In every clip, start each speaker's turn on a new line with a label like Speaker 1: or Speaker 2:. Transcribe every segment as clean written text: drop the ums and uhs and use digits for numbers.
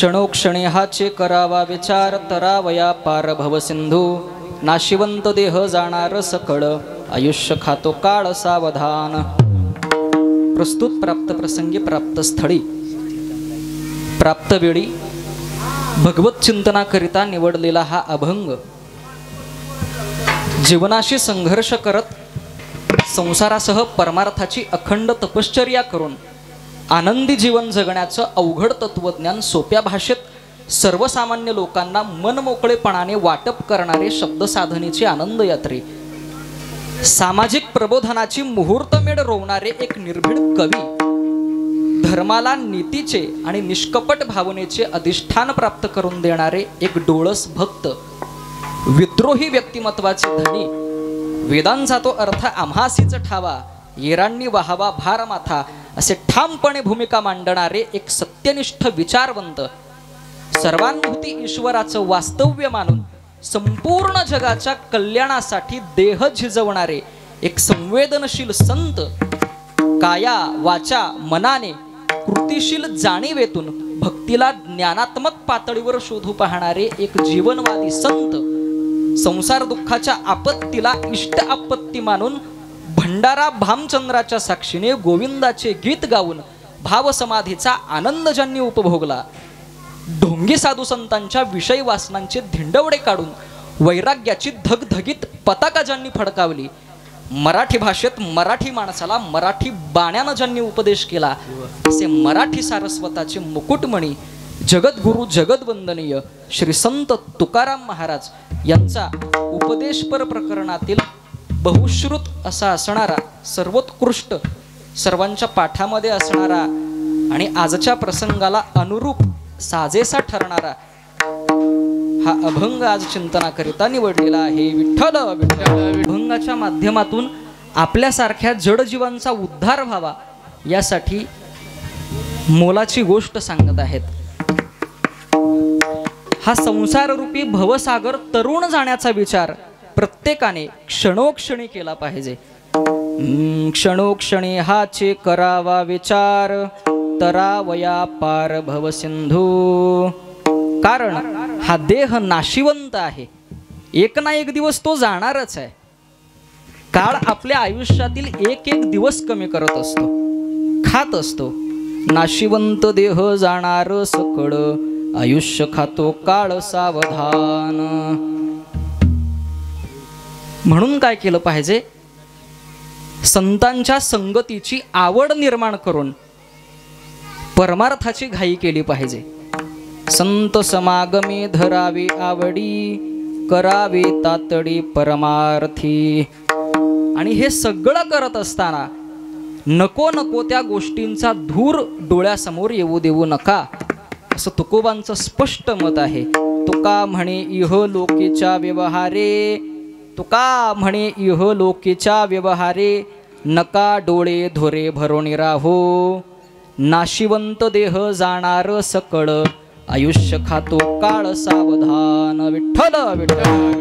Speaker 1: क्षणोक्षणी हाचे करावा विचार, तरावया पार भवसिंधू. नाशिवंत देह जाणार सकळ, आयुष्य खातो काळ सावधान. प्रस्तुत प्राप्त प्रसंगी, प्राप्त स्थळी, प्राप्त वेळी भगवत चिंतनाकरिता निवडलेला हा अभंग जीवनाशी संघर्ष करत संसारासह परमार्थाची अखंड तपश्चर्या करून आनंदी जीवन जगण्याचं अवघड तत्वज्ञान सोप्या भाषेत सर्वसामान्य लोकांना मनमोकळेपणाने वाटप करणारे शब्दसाधनेची आनंद यात्री, सामाजिक प्रबोधनाची मुहूर्तमेढ रोवणारे एक निर्भीड कवी, धर्माला नीतीचे आणि निष्कपट भावनेचे अधिष्ठान प्राप्त करून देणारे एक डोळस भक्त, विद्रोही व्यक्तिमत्वाचे धनी, वेदांचा तो अर्थ आम्हासीच ठावा, येरांनी वाहावा भार माथा, असे ठामपणे भूमिका मांडणारे एक सत्यनिष्ठ विचारवंत, सर्वानुभूती ईश्वराचं वास्तव्य मानून संपूर्ण जगाच्या कल्याणासाठी देह झिजवणारे एक संवेदनशील संत, काया वाचा मनाने कृतिशील जाणीवेतून भक्तीला ज्ञानात्मक पातळीवर शोधू पाहणारे एक जीवनवादी संत, संसार दुःखाच्या आपत्तीला इष्ट आपत्ती मानून भंडारा भामचंद्राच्या साक्षीने गोविंदाचे गीत गाऊन भावसमाधीचा आनंद ज्यांनी उपभोगला, ढोंगी साधू संतांच्या विषय वासनांचे धिंडवडे काढून वैराग्याची धगधगीत पताका ज्यांनी फडकावली, मराठी भाषेत मराठी माणसाला मराठी बाण्यानं ज्यांनी उपदेश केला, असे मराठी सारस्वताचे मुकुटमणी जगद्गुरु जगदवंदनीय श्री संत तुकाराम महाराज यांचा उपदेशपर प्रकरणातील बहुश्रुत असा असणारा, सर्वोत्कृष्ट, सर्वांच्या पाठामध्ये असणारा आणि आजच्या प्रसंगाला अनुरूप साजेसा ठरणारा हा अभंग आज चिंतनाकरिता निवडलेला आहे. विठ्ठल विठ्ठल. अभंगाच्या माध्यमातून आपल्यासारख्या जडजीवांचा उद्धार व्हावा यासाठी मोलाची गोष्ट सांगत आहेत. हा संसाररूपी भवसागर तरुण जाण्याचा विचार प्रत्येकाने क्षणोक्षणी केला पाहिजे. क्षणोक्षणी हाचे करावा विचार, तरावया पार भवसिंधू. कारण हा देह नाशिवंत आहे, एक ना एक दिवस तो जाणारच आहे. काळ आपल्या आयुष्यातील एक एक दिवस कमी करत असतो, खात असतो. नाशिवंत देह जाणार सकळ, आयुष्य खातो काळ सावधान. म्हणून काय केलं पाहिजे, संतांच्या संगतीची आवड निर्माण करून परमार्थाची घाई केली पाहिजे. संत समागमे धरावे आवडी, करावे तातडी परमार्थी. आणि हे सगळं करत असताना नको नको त्या गोष्टींचा धूर डोळ्यासमोर येऊ देऊ नका, असं तुकोबांचं स्पष्ट मत आहे. तुका म्हणे इह लोकीच्या व्यवहारे, तुका म्हणे इह लोकीच्या व्यवहारे, नका डोळे धोरे भरोणी राहो. नाशिवंत देह जाणार सकळ, आयुष्य खातो काळ सावधान. विठ्ठल विठ्ठल.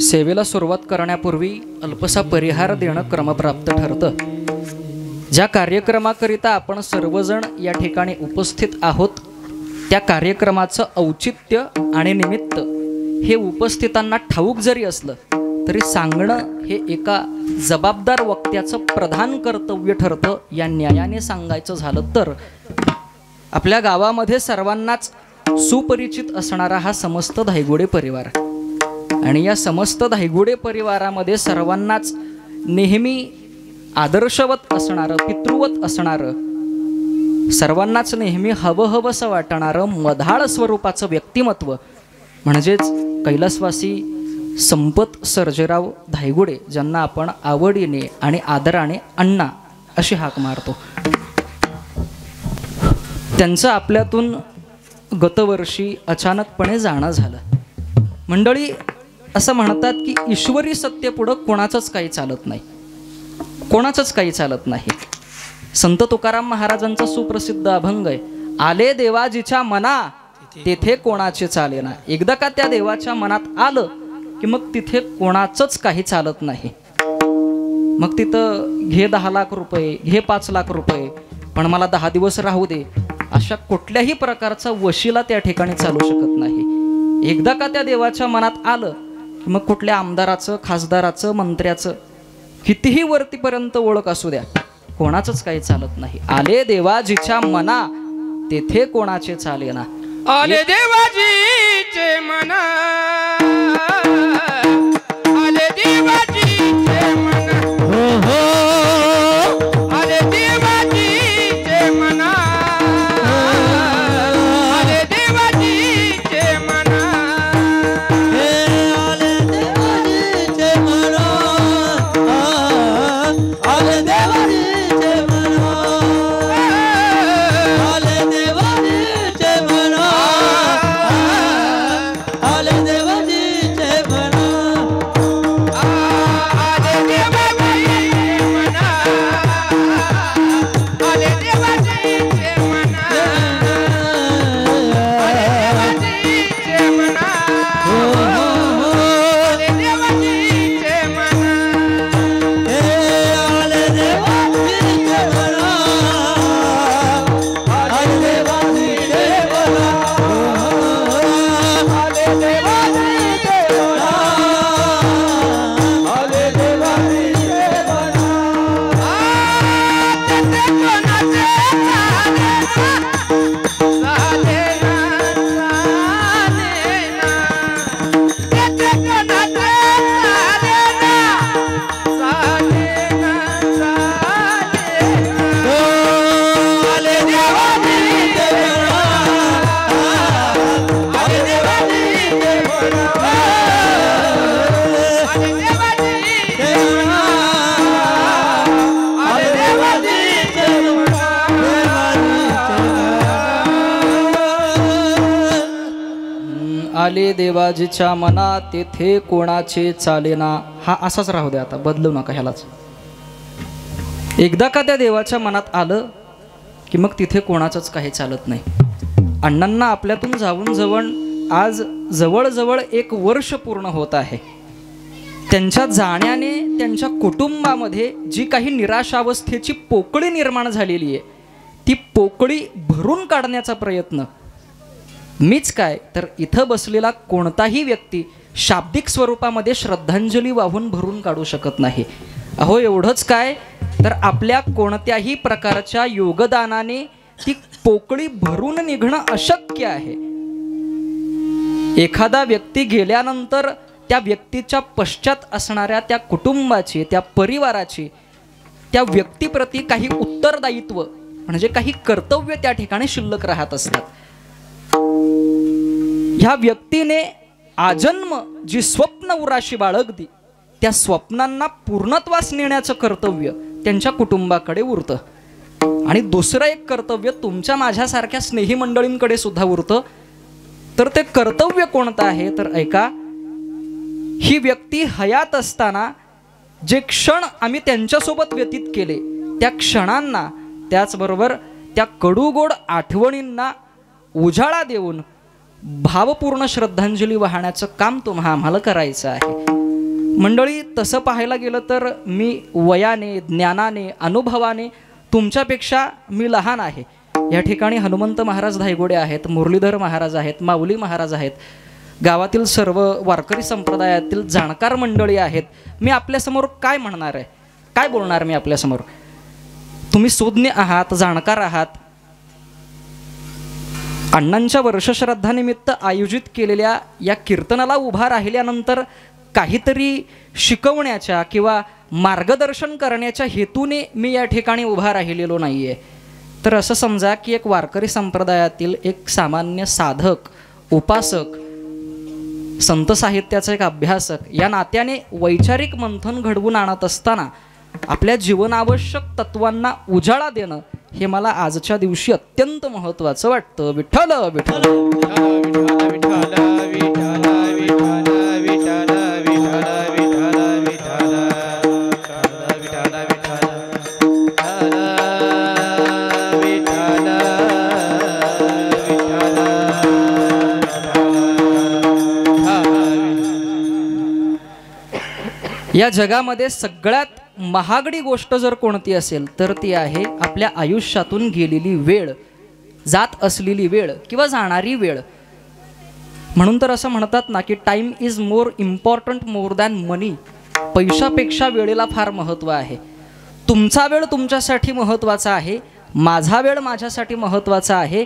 Speaker 1: सेवेला सुरुवात करण्यापूर्वी अल्पसा परिहार देणं क्रमप्राप्त ठरतं. ज्या कार्यक्रमाकरिता आपण सर्वजण या ठिकाणी उपस्थित आहोत, त्या कार्यक्रमाचं औचित्य आणि निमित्त हे उपस्थितांना ठाऊक जरी असलं तरी सांगणं हे एका जबाबदार वक्त्याचं प्रधान कर्तव्य ठरतं. या न्यायाने सांगायचं झालं तर आपल्या गावामध्ये सर्वांनाच सुपरिचित असणारा हा समस्त धायगुडे परिवार, आणि या समस्त धायगुडे परिवारामध्ये सर्वांनाच नेहमी आदर्शवत असणारं, पितृवत असणारं, सर्वांनाच नेहमी हवंहवंसं वाटणारं मधाळ स्वरूपाचं व्यक्तिमत्व म्हणजेच कैलासवासी संपत सर्जेराव धायगुडे, ज्यांना आपण आवडीने आणि आदराने अण्णा अशी हाक मारतो. त्यांचं आपल्यातून गतवर्षी अचानकपणे जाणं झालं. मंडळी असं म्हणतात की ईश्वरी सत्य पुढं कोणाचंच काही चालत नाही, कोणाचंच काही चालत नाही. संत तुकाराम महाराजांचा सुप्रसिद्ध अभंग आहे, आले देवाजीच्या मना तेथे कोणाचे चालेना. एकदा का त्या देवाच्या मनात आलं की मग तिथे कोणाचंच काही चालत नाही. मग तिथं घे 10 लाख रुपये, घे 5 लाख रुपये, पण मला 10 दिवस राहू दे, अशा कुठल्याही प्रकारचा वशिला त्या ठिकाणी चालू शकत नाही. एकदा का त्या देवाच्या मनात आलं की मग कुठल्या आमदाराचं, खासदाराचं, मंत्र्याचं कितीही वरतीपर्यंत ओळख असू द्या, कोणाचंच काही चालत नाही. आले देवाजीच्या मना तेथे कोणाचे चालेना.
Speaker 2: आले देवाजीचे मना, आले देवाजीचे मना, हो हो आले देवाजीचे मना, आले देवाजीचे मना, आले देवाजीचे मना, आले देवाजीचे मना, आले देवाजीचे मना, आले देवाजीचे मना, आले देवाजीचे मना, आले देवाजीचे मना, आले देवाजीचे मना, हो हो आले देवाजीचे मना, आले देवाजीचे मना, आले देवाजीचे मना, आले देवाजीचे मना, आले देवाजीचे मना. तेथे कोणाचे चालेना, चालेना, तेथे कोणाचे चालेना, चालेना, चालेना. आले देवाजीचे मना, आले देवाजीचे मना, आले देवाजीचे मना, आले देवाजीचे मना.
Speaker 1: आले देवाजीच्या मना तेथे कोणाचे चालेना. हा असाच राहू द्या, आता बदलू नका ह्यालाच. एकदा का त्या देवाच्या मनात आलं की मग तिथे कोणाचंच काही चालत नाही. अण्णांना आपल्यातून जाऊन जवळ आज जवळजवळ 1 वर्ष पूर्ण होत आहे. त्यांच्या जाण्याने त्यांच्या कुटुंबामध्ये जी काही निराशावस्थेची पोकळी निर्माण झालेली आहे, ती पोकळी भरून काढण्याचा प्रयत्न मीच काय तर इथं बसलेला कोणताही व्यक्ती शाब्दिक स्वरूपामध्ये श्रद्धांजली वाहून भरून काढू शकत नाही. अहो एवढंच काय तर आपल्या कोणत्याही प्रकारच्या योगदानाने ती पोकळी भरून निघणं अशक्य आहे. एखादा व्यक्ती गेल्यानंतर त्या व्यक्तीच्या पश्चात असणाऱ्या त्या कुटुंबाची, त्या परिवाराची, त्या व्यक्तीप्रती काही उत्तरदायित्व म्हणजे काही कर्तव्य त्या ठिकाणी शिल्लक राहत असतात. ह्या व्यक्तीने आजन्म जी स्वप्न उराशी बाळगली, त्या स्वप्नांना पूर्णत्वास नेण्याचं कर्तव्य त्यांच्या कुटुंबाकडे उरतं. आणि दुसरं एक कर्तव्य तुमच्या माझ्यासारख्या स्नेही मंडळींकडे सुद्धा उरतं. तर ते कर्तव्य कोणतं आहे तर ऐका. ही व्यक्ती हयात असताना जे क्षण आम्ही त्यांच्यासोबत व्यतीत केले, त्या क्षणांना, त्याचबरोबर त्या कडूगोड आठवणींना उजाळा देऊन भावपूर्ण श्रद्धांजली वाहण्याचं काम तुम्हा आम्हाला करायचं आहे. मंडळी, तसं पाहायला गेलं तर मी वयाने, ज्ञानाने, अनुभवाने तुमच्यापेक्षा मी लहान आहे. या ठिकाणी हनुमंत महाराज धायगोडे आहेत, मुरलीधर महाराज आहेत, माऊली महाराज आहेत, गावातील सर्व वारकरी संप्रदायातील जाणकार मंडळी आहेत. मी आपल्यासमोर काय म्हणणार आहे, काय बोलणार मी आपल्यासमोर. तुम्ही सुज्ञ आहात, जाणकार आहात. अण्णांच्या वर्षश्राद्धानिमित्त आयोजित केलेल्या या कीर्तनाला उभा राहिल्यानंतर काहीतरी शिकवण्याच्या किंवा मार्गदर्शन करण्याच्या हेतूने मी या ठिकाणी उभा राहिलेलो नाही आहे. तर असं समजा की एक वारकरी संप्रदायातील एक सामान्य साधक, उपासक, संत साहित्याचा एक अभ्यासक या नात्याने वैचारिक मंथन घडवून आणत असताना आपल्या जीवनावश्यक तत्वांना उजाळा देणं हे मला आजच्या दिवशी अत्यंत महत्त्वाचं वाटतं. विठ्ठल विठ्ठल या जगामध्ये सगळ्यात महागडी गोष्ट जर कोणती असेल तर ती आहे आपल्या आयुष्यातून गेलेली वेळ, जात असलेली वेळ किंवा जाणारी वेळ. म्हणून तर असं म्हणतात ना की time is more important more than money. पैशापेक्षा वेळेला फार महत्त्व आहे. तुमचा वेळ तुमच्यासाठी महत्त्वाचा आहे, माझा वेळ माझ्यासाठी महत्त्वाचा आहे.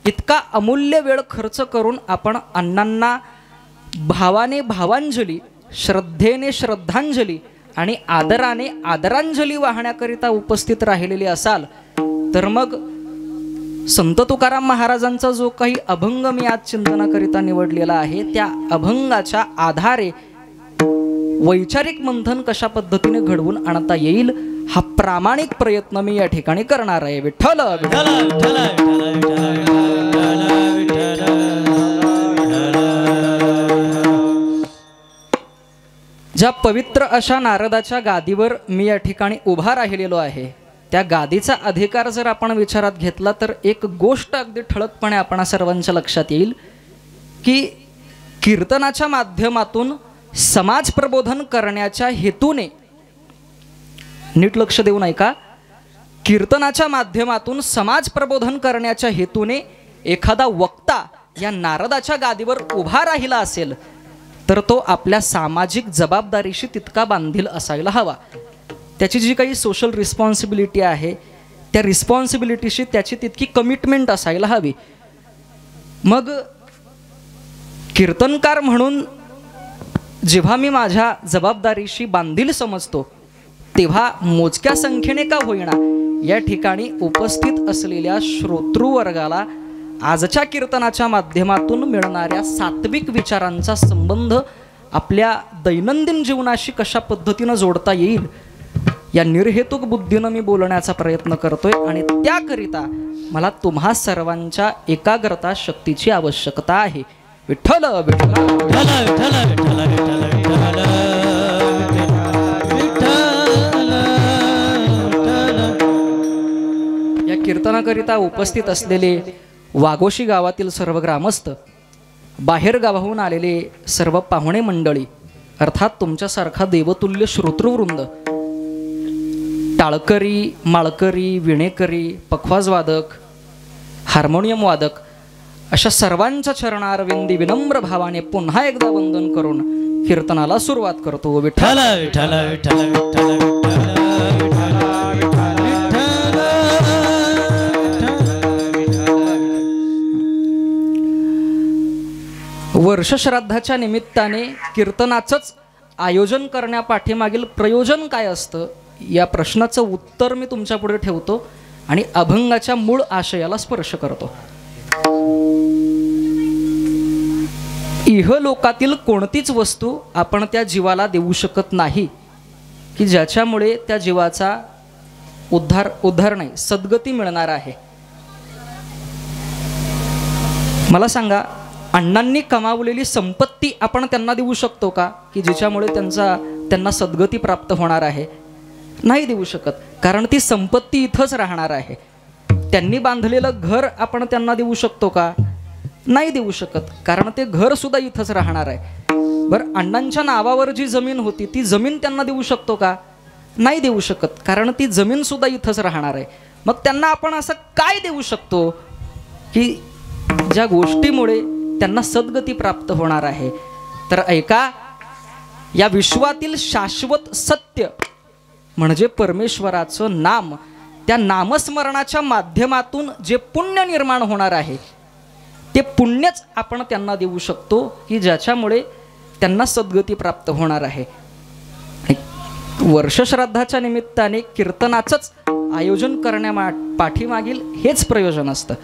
Speaker 1: इतका अमूल्य वेळ खर्च करून आपण अण्णांना भावाने भावांजली, श्रद्धेने श्रद्धांजली आणि आदराने आदरांजली वाहण्याकरिता उपस्थित राहिलेले असाल तर मग संत तुकाराम महाराजांचा जो काही अभंग मी आज चिंतनाकरिता निवडलेला आहे त्या अभंगाच्या आधारे वैचारिक मंथन कशा पद्धतीने घडवून आणता येईल हा प्रामाणिक प्रयत्न मी या ठिकाणी करणार आहे. विठ्ठल ज्या पवित्र अशा नारदाच्या गादीवर मी या ठिकाणी उभा राहिलेलो आहे त्या गादीचा अधिकार जर आपण विचारात घेतला तर एक गोष्ट अगदी ठळकपणे आपणा सर्वांच्या लक्षात येईल की कीर्तनाच्या माध्यमातून समाज प्रबोधन करण्याच्या हेतूने, नीट लक्ष देऊन ऐका, कीर्तनाच्या माध्यमातून समाज प्रबोधन करण्याच्या हेतूने एखादा वक्ता या नारदाच्या गादीवर उभा राहिला असेल तर तो आपल्या सामाजिक जबाबदारीशी तितका बांधील असायला हवा. त्याची जी काही सोशल रिस्पॉन्सिबिलिटी आहे त्या रिस्पॉन्सिबिलिटीशी त्याची तितकी कमिटमेंट असायला हवी. मग कीर्तनकार म्हणून जेव्हा मी माझ्या जबाबदारीशी बांधील समजतो तेव्हा मोजक्या संख्येने का होईना या ठिकाणी उपस्थित असलेल्या श्रोतृवर्गाला आजच्या कीर्तनाच्या माध्यमातून मिळणाऱ्या सात्विक विचारांचा संबंध आपल्या दैनंदिन जीवनाशी कशा पद्धतीनं जोडता येईल या निर्हेतुक बुद्धीनं मी बोलण्याचा प्रयत्न करतोय आणि त्याकरिता मला तुम्हा सर्वांच्या एकाग्रता शक्तीची आवश्यकता आहे. विठ्ठल या कीर्तनाकरिता उपस्थित असलेले वाघोशी गावातील सर्व ग्रामस्थ, बाहेर गावाहून आलेले सर्व पाहुणे मंडळी, अर्थात तुमच्यासारखा देवतुल्य श्रोतृवृंद, टाळकरी, माळकरी, विणेकरी, पखवाजवादक, हार्मोनियम वादक अशा सर्वांच्या चरणारविंदी विनम्र भावाने पुन्हा एकदा वंदन करून कीर्तनाला सुरुवात करतो. विठ्ठल विठ्ठल विठ्ठल विठ्ठल वर्षश्राद्धाच्या निमित्ताने कीर्तनाचंच आयोजन करण्यापाठीमागील प्रयोजन काय असतं या प्रश्नाचं उत्तर मी तुमच्यापुढे ठेवतो आणि अभंगाच्या मूळ आशयाला स्पर्श करतो. इहलोकातील कोणतीच वस्तू आपण त्या जीवाला देऊ शकत नाही की ज्याच्यामुळे त्या जीवाचा उद्धार नाही, सद्गती मिळणार आहे. मला सांगा, अण्णांनी कमावलेली संपत्ती आपण त्यांना देऊ शकतो का की जिच्यामुळे त्यांना सद्गती प्राप्त होणार आहे? नाही देऊ शकत, कारण ती संपत्ती इथंच राहणार आहे. त्यांनी बांधलेलं घर आपण त्यांना देऊ शकतो का? नाही देऊ शकत, कारण ते घर सुद्धा इथंच राहणार आहे. बरं, अण्णांच्या नावावर जी जमीन होती ती जमीन त्यांना देऊ शकतो का? नाही देऊ शकत, कारण ती जमीन सुद्धा इथंच राहणार आहे. मग त्यांना आपण असं काय देऊ शकतो की ज्या गोष्टीमुळे त्यांना सद्गती प्राप्त होणार आहे? तर ऐका, या विश्वातील शाश्वत सत्य म्हणजे परमेश्वराचं नाम, त्या नामस्मरणाच्या माध्यमातून जे पुण्य निर्माण होणार आहे ते पुण्यच आपण त्यांना देऊ शकतो की ज्याच्यामुळे त्यांना सद्गती प्राप्त होणार आहे. वर्षश्राद्धाच्या निमित्ताने कीर्तनाचंच आयोजन करण्यापाठीमागील हेच प्रयोजन असतं.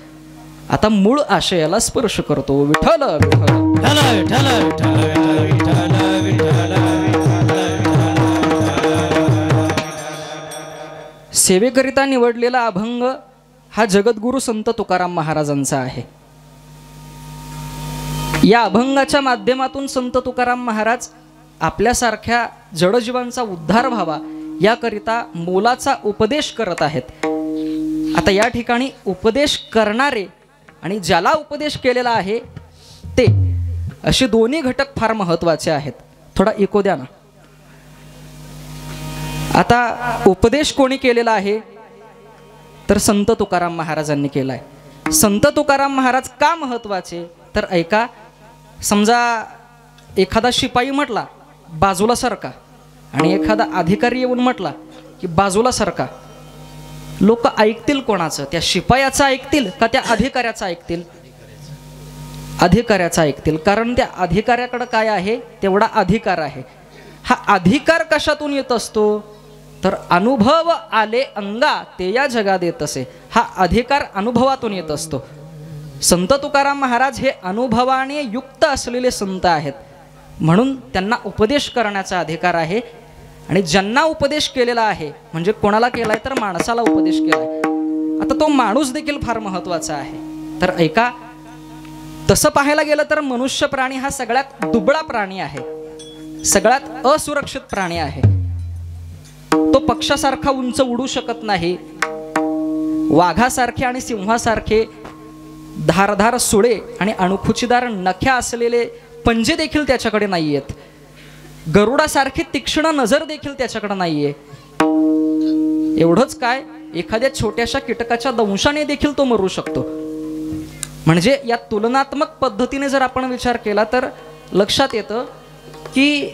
Speaker 1: आता मूळ आशयाला स्पर्श करतो. विठ्ठल सेवेकरिता निवडलेला अभंग हा जगद्गुरु संत तुकाराम महाराजांचा आहे. या अभंगाच्या माध्यमातून संत तुकाराम महाराज आपल्यासारख्या जडजीवांचा उद्धार व्हावा याकरिता मोलाचा उपदेश करत आहेत. आता या ठिकाणी उपदेश करणारे आणि ज्याला उपदेश केलेला आहे ते असे दोन्ही घटक फार महत्त्वाचे आहेत. थोडा इको द्या ना. आता उपदेश कोणी केलेला आहे तर संत तुकाराम महाराजांनी केलाय. संत तुकाराम महाराज का महत्वाचे तर ऐका. समजा एखादा शिपाई म्हटला बाजूला सरका आणि एखादा अधिकारी येऊन म्हटला की बाजूला सरका, लोक ऐकतील कोणाचं? त्या शिपायाचं ऐकतील का त्या अधिकाऱ्याचं ऐकतील? अधिकाऱ्याचं ऐकतील, कारण त्या अधिकाऱ्याकडे काय आहे तेवढा अधिकार आहे. हा अधिकार कशातून येत असतो तर अनुभव आले अंगा ते या जगात येत असे. हा अधिकार अनुभवातून येत असतो. संत तुकाराम महाराज हे अनुभवाने युक्त असलेले संत आहेत, म्हणून त्यांना उपदेश करण्याचा अधिकार आहे. आणि ज्यांना उपदेश केलेला आहे म्हणजे कोणाला केलाय तर माणसाला उपदेश केलाय. आता तो माणूस देखील फार महत्वाचा आहे. तर ऐका, तसं पाहायला गेलं तर मनुष्य प्राणी हा सगळ्यात दुबळा प्राणी आहे, सगळ्यात असुरक्षित प्राणी आहे. तो पक्षासारखा उंच उडू शकत नाही. वाघासारखे आणि सिंहासारखे धारधार सुळे आणि अणकुचीदार नख्या असलेले पंजे देखील त्याच्याकडे नाहीयेत. गरुडासारखी तीक्ष्ण नजर देखील त्याच्याकडे नाहीये. एवढंच काय, एखाद्या छोट्याशा कीटकाच्या दंशाने देखील तो मरू शकतो. म्हणजे या तुलनात्मक पद्धतीने जर आपण विचार केला तर लक्षात येतं की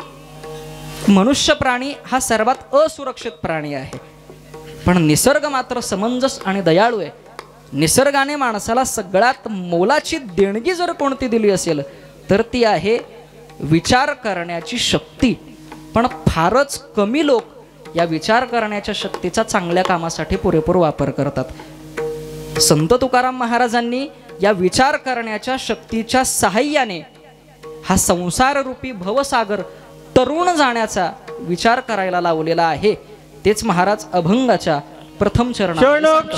Speaker 1: मनुष्य प्राणी हा सर्वात असुरक्षित प्राणी आहे. पण निसर्ग मात्र समंजस आणि दयाळू आहे. निसर्गाने माणसाला सगळ्यात मोलाची देणगी जर कोणती दिली असेल तर ती आहे विचार करण्याची शक्ती. पण फारच कमी लोक या विचार करण्याच्या शक्तीचा चांगल्या कामासाठी पुरेपूर वापर करतात. संत तुकाराम महाराजांनी या विचार करण्याच्या शक्तीच्या साहाय्याने हा संसाररूपी भवसागर तरुण जाण्याचा विचार करायला लावलेला आहे. तेच महाराज अभंगाच्या प्रथम चरणात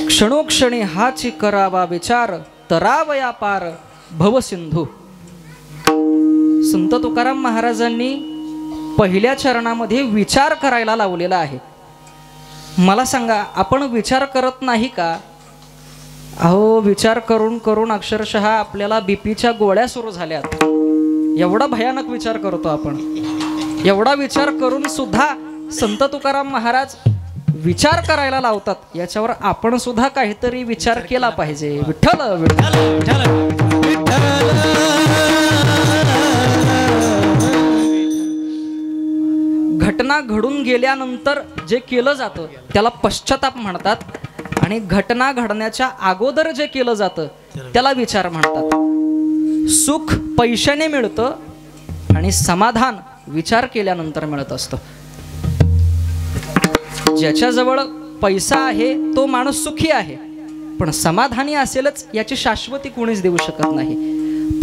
Speaker 1: क्षणोक्षणी हाची करावा विचार तरावया पार भवसिंधू. संत तुकाराम महाराजांनी पहिल्या चरणामध्ये विचार करायला लावलेला आहे. मला सांगा, आपण विचार करत नाही का? अहो, विचार करून करून अक्षरशः आपल्याला बीपीच्या गोळ्या सुरू झाल्यात. एवढा भयानक विचार करतो आपण. एवढा विचार करून सुद्धा संत तुकाराम महाराज विचार करायला लावतात. याच्यावर आपण सुद्धा काहीतरी विचार केला पाहिजे. विठ्ठल विठ्ठल. घटना घडून गेल्यानंतर जे केलं जातं त्याला पश्चाताप म्हणतात, आणि घटना घडण्याच्या अगोदर जे केलं जातं त्याला विचार म्हणतात. सुख पैशाने मिळतं आणि समाधान विचार केल्यानंतर मिळत असतं. ज्याच्याजवळ पैसा आहे तो माणूस सुखी आहे, पण समाधानी असेलच याची शाश्वती कोणीच देऊ शकत नाही.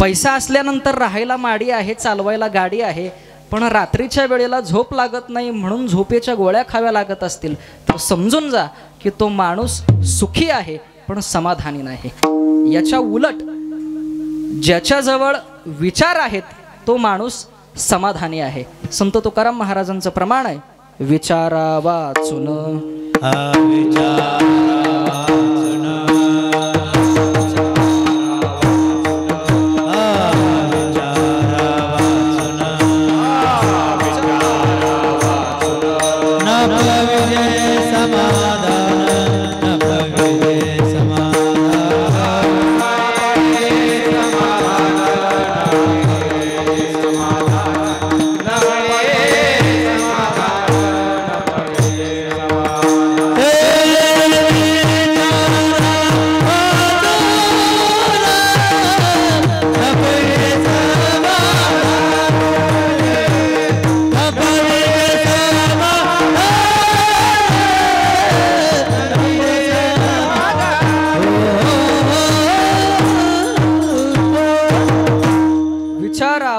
Speaker 1: पैसा असल्यानंतर राहायला माडी आहे, चालवायला गाडी आहे, पण रात्रीच्या वेळेला झोप लागत नाही म्हणून झोपेच्या गोळ्या खाव्या लागत असतील तर समजून जा की तो माणूस सुखी आहे पण समाधानी नाही. याच्या उलट ज्याच्याजवळ विचार आहेत तो माणूस समाधानी आहे. संत तुकाराम महाराजांचं प्रमाण आहे, विचारा वाचून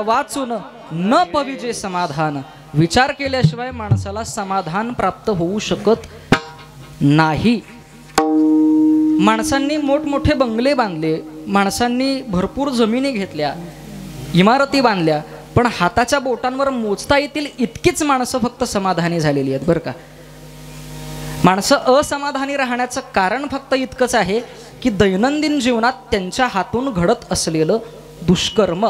Speaker 1: वाचून न पविजे समाधान. विचार केल्याशिवाय माणसाला समाधान प्राप्त होऊ शकत नाही. माणसांनी मोठमोठे बंगले बांधले, माणसांनी भरपूर जमिनी घेतल्या, इमारती बांधल्या, पण हाताच्या बोटांवर मोजता येतील इतकीच माणसं फक्त समाधानी झालेली आहेत बरं का. माणसं असमाधानी राहण्याचं कारण फक्त इतकंच आहे की दैनंदिन जीवनात त्यांच्या हातून घडत असलेलं दुष्कर्म.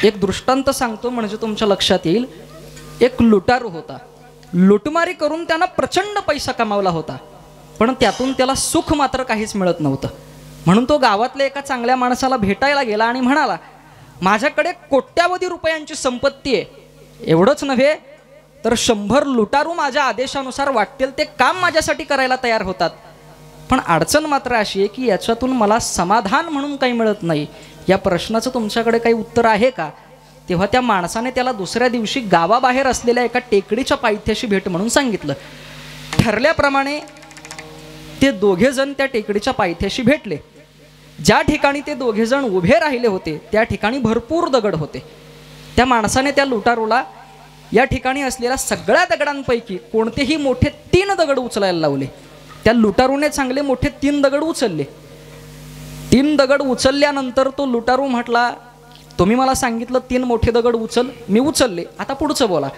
Speaker 1: एक दृष्टांत सांगतो म्हणजे तुमच्या लक्षात येईल. एक लुटारू होता, लुटमारी करून त्यानं प्रचंड पैसा कमावला होता, पण त्यातून त्याला सुख मात्र काहीच मिळत नव्हतं. म्हणून तो गावातल्या एका चांगल्या माणसाला भेटायला गेला आणि म्हणाला, माझ्याकडे कोट्यावधी रुपयांची संपत्ती आहे, एवढंच नव्हे तर 100 लुटारू माझ्या आदेशानुसार वाटतील ते काम माझ्यासाठी करायला तयार होतात, पण अडचण मात्र अशी आहे की याच्यातून मला समाधान म्हणून काही मिळत नाही. या प्रश्नाचं तुमच्याकडे काही उत्तर आहे का? तेव्हा त्या माणसाने त्याला दुसऱ्या दिवशी गावाबाहेर असलेल्या एका टेकडीच्या पायथ्याशी भेट म्हणून सांगितलं. ठरल्याप्रमाणे ते दोघेजण त्या टेकडीच्या पायथ्याशी भेटले. ज्या ठिकाणी ते दोघेजण उभे राहिले होते त्या ठिकाणी भरपूर दगड होते. त्या माणसाने त्या लुटारूला या ठिकाणी असलेल्या सगळ्या दगडांपैकी कोणतेही मोठे 3 दगड उचलायला लावले. त्या लुटारूने चांगले मोठे 3 दगड उचलले. 3 दगड उचलल्यानंतर तो लुटारू म्हटला, तुम्ही मला सांगितलं 3 मोठे दगड उचल, मी उचलले, आता पुढचं बोला.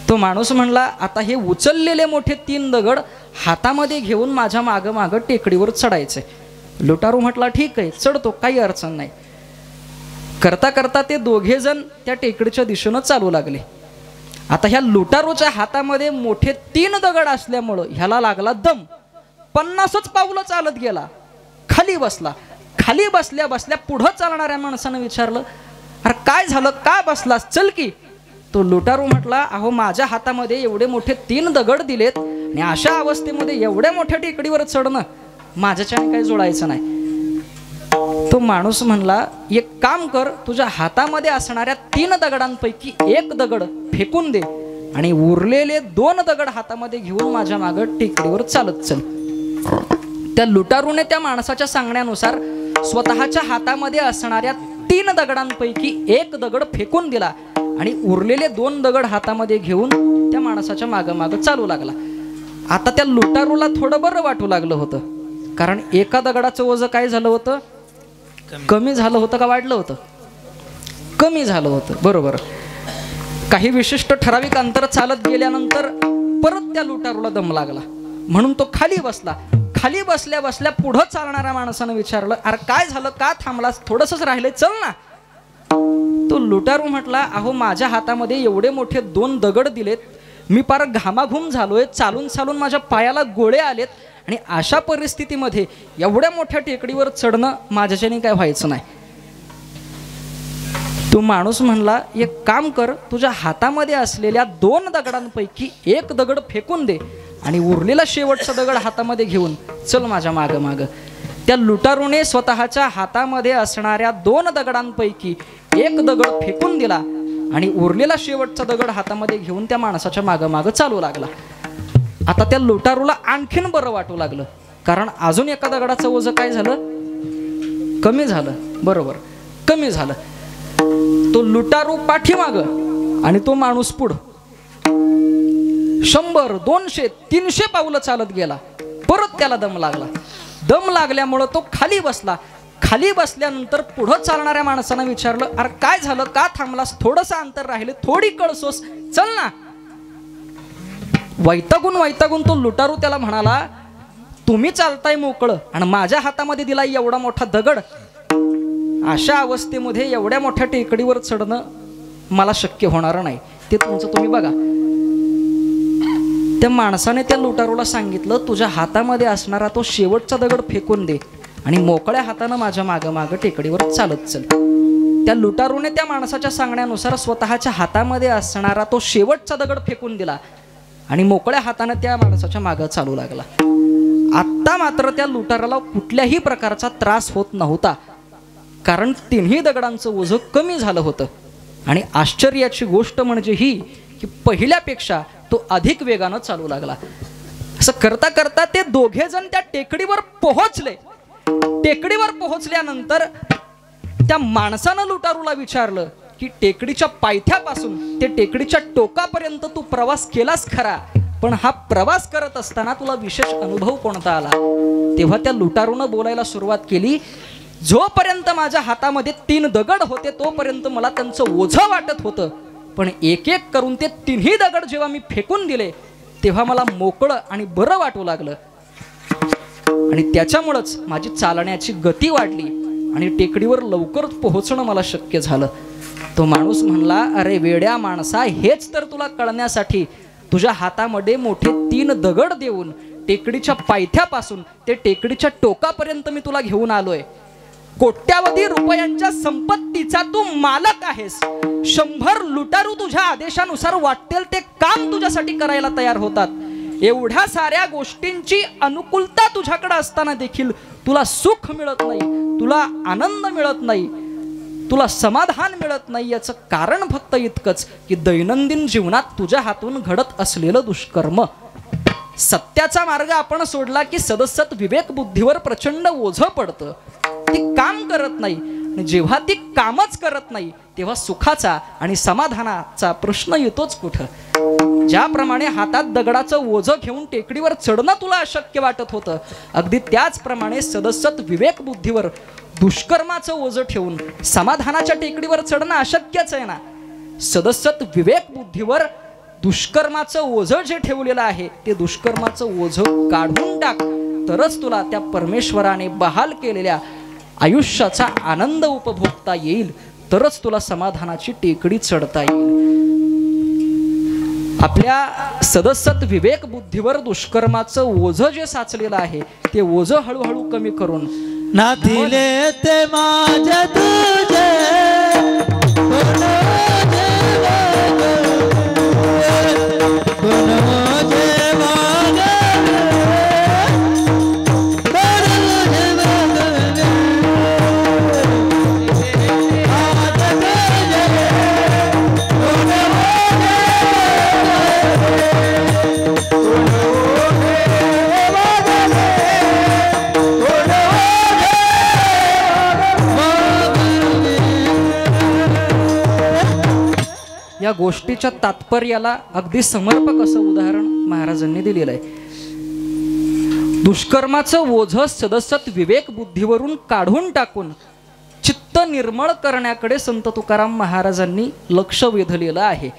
Speaker 1: तो माणूस म्हणला, आता हे उचललेले मोठे 3 दगड हातामध्ये घेऊन माझ्या मागं मागं टेकडीवर चढायचे. लुटारू म्हटला, ठीक आहे चढतो, काही अडचण नाही. करता करता ते दोघेजण त्या टेकडीच्या दिशेनं चालू लागले. आता ह्या लुटारूच्या हातामध्ये मोठे 3 दगड असल्यामुळं ह्याला लागला दम. 50च पावलं चालत गेला, खाली बसला. खाली बसल्या बसल्या पुढं चालणाऱ्या माणसानं विचारलं, अरे काय झालं, का बसलास, चल की. तो लुटारू म्हटला, अहो माझ्या हातामध्ये एवढे मोठे 3 दगड दिलेत आणि अशा अवस्थेमध्ये एवढ्या मोठ्या टेकडीवर चढणं माझ्याच्याने काही जोडायचं नाही. तो माणूस म्हणला, एक काम कर, तुझ्या हातामध्ये असणाऱ्या 3 दगडांपैकी 1 दगड फेकून दे आणि उरलेले 2 दगड हातामध्ये घेऊन माझ्या मागं टेकडीवर चालत चल. त्या लुटारूने त्या माणसाच्या सांगण्यानुसार स्वतःच्या हातामध्ये असणाऱ्या 3 दगडांपैकी 1 दगड फेकून दिला आणि उरलेले 2 दगड हातामध्ये घेऊन त्या माणसाच्या मागं चालू लागला. आता त्या लुटारूला थोडं बरं वाटू लागलं होतं, कारण एका दगडाचं ओझं काय झालं होतं, कमी झालं होतं का वाढलं होतं, कमी झालं होतं. बरोबर. काही विशिष्ट ठराविक अंतर चालत गेल्यानंतर परत त्या लुटारूला दम लागला म्हणून तो खाली बसला. खाली बसल्या बसल्या पुढं चालणाऱ्या माणसानं विचारलं, अरे काय झालं, का थांबलास, थोडंसंच राहिलंय, चल ना. तो लुटारू म्हटला, अहो माझ्या हातामध्ये एवढे मोठे 2 दगड दिलेत, मी पार घामाघूम झालोय, चालून चालून माझ्या पायाला गोळे आलेत आणि अशा परिस्थितीमध्ये एवढ्या मोठ्या टेकडीवर चढणं माझ्याच्याने काय व्हायचं नाही. तो माणूस म्हणला, एक काम कर, तुझ्या हातामध्ये असलेल्या 2 दगडांपैकी 1 दगड फेकून दे आणि उरलेला शेवटचा दगड हातामध्ये घेऊन चल माझ्या मागं मागं. त्या लुटारूने स्वतःच्या हातामध्ये असणाऱ्या 2 दगडांपैकी 1 दगड फेकून दिला आणि उरलेला शेवटचा दगड हातामध्ये घेऊन त्या माणसाच्या मागं मागं चालू लागला. आता त्या लुटारूला आणखीन बरं वाटू लागलं, कारण अजून एका दगडाचं ओझं काय झालं, कमी झालं. बरोबर, कमी झालं. तो लुटारू पाठीमागं आणि तो माणूस पुढं 100, 200, 300 पावलं चालत गेला. परत त्याला दम लागला. दम लागल्यामुळं तो खाली बसला. खाली बसल्यानंतर पुढं चालणाऱ्या माणसानं विचारलं, अरे काय झालं, का थांबलास, थोडंसं अंतर राहिले, थोडी कळसोस, चल ना. वैतागून तो लुटारू त्याला म्हणाला, तुम्ही चालताय मोकळं आणि माझ्या हातामध्ये दिला एवढा मोठा दगड. अशा अवस्थेमध्ये एवढ्या मोठ्या टेकडीवर चढणं मला शक्य होणार नाही, ते तुमचं तुम्ही बघा. त्या माणसाने त्या लुटारूला सांगितलं, तुझ्या हातामध्ये असणारा तो शेवटचा दगड फेकून दे आणि मोकळ्या हातानं माझ्या मागं टेकडीवर चालत चल. त्या लुटारूने त्या माणसाच्या सांगण्यानुसार स्वतःच्या हातामध्ये असणारा तो शेवटचा दगड फेकून दिला आणि मोकळ्या हातानं त्या माणसाच्या मागं चालू लागला. आत्ता मात्र त्या लुटाराला कुठल्याही प्रकारचा त्रास होत नव्हता, कारण तिन्ही दगडांचं ओझं कमी झालं होतं. आणि आश्चर्याची गोष्ट म्हणजे ही की पहिल्यापेक्षा तो अधिक वेगानं चालू लागला. असं करता करता ते दोघे जण त्या टेकडीवर पोहोचले. टेकडीवर पोहोचल्यानंतर त्या माणसानं लुटारूला विचारलं की टेकडीच्या पायथ्यापासून ते टेकडीच्या टोकापर्यंत तू प्रवास केलास खरा, पण हा प्रवास करत असताना तुला विशेष अनुभव कोणता आला? तेव्हा त्या लुटारूनं बोलायला सुरुवात केली, जोपर्यंत माझ्या हातामध्ये 3 दगड होते तोपर्यंत मला त्यांचं ओझं वाटत होतं, पण एक एक करून ते तिन्ही दगड जेव्हा मी फेकून दिले तेव्हा मला मोकळं आणि बरं वाटू लागलं आणि त्याच्यामुळंच माझी चालण्याची गती वाढली आणि टेकडीवर लवकर पोहोचणं मला शक्य झालं. तो माणूस म्हणला, अरे वेड्या माणसा, हेच तर तुला कळण्यासाठी तुझ्या हातामध्ये मोठे 3 दगड देऊन टेकडीच्या पायथ्यापासून ते टेकडीच्या टोकापर्यंत मी तुला घेऊन आलोय. कोट्यावधी रुपयांच्या संपत्तीचा तू मालक आहेस. 100 लुटारू तुझ्या आदेशानुसार वाटेल ते काम तुझ्यासाठी करायला तयार होतात. एवढ्या साऱ्या गोष्टींची अनुकूलता तुझ्याकडे असताना देखील तुला सुख मिळत नाही, तुला आनंद मिळत नाही, तुला समाधान मिळत नाही. याचं कारण फक्त इतकंच की दैनंदिन जीवनात तुझ्या हातून घडत असलेलं दुष्कर्म. सत्याचा मार्ग आपण सोडला की सदसत विवेक बुद्धीवर प्रचंड ओझं पडतं. ती काम करत नाही. जेव्हा ती कामच करत नाही तेव्हा सुखाचा आणि समाधानाचा प्रश्न येतोच कुठं? ज्याप्रमाणे हातात दगडाचं ओझं घेऊन टेकडीवर चढणं तुला अशक्य वाटत होतं, अगदी त्याचप्रमाणे सदसत विवेक बुद्धीवर दुष्कर्माचं ओझं ठेवून समाधानाच्या टेकडीवर चढणं अशक्यच आहे ना. सदसत विवेक बुद्धीवर दुष्कर्माचं ओझं जे ठेवलेलं आहे ते दुष्कर्माचं ओझं काढून टाक, तरच तुला त्या परमेश्वराने बहाल केलेल्या आयुष्याचा आनंद उपभोगता येईल, तरच तुला समाधानाची टेकडी चढता येईल. आपल्या सदसत विवेक बुद्धीवर दुष्कर्माचं ओझं जे साचलेलं आहे ते ओझं हळूहळू कमी करून
Speaker 2: नाथिले ते माझ्या तुझे
Speaker 1: या गोष्टीच्या तात्पर्याला अगदी समर्पक असं उदाहरण महाराजांनी दिलेलं आहे. दुष्कर्माचं ओझं सदसत विवेक बुद्धीवरून काढून टाकून चित्त निर्मळ करण्याकडे संत तुकाराम महाराजांनी लक्ष वेधलेलं आहे.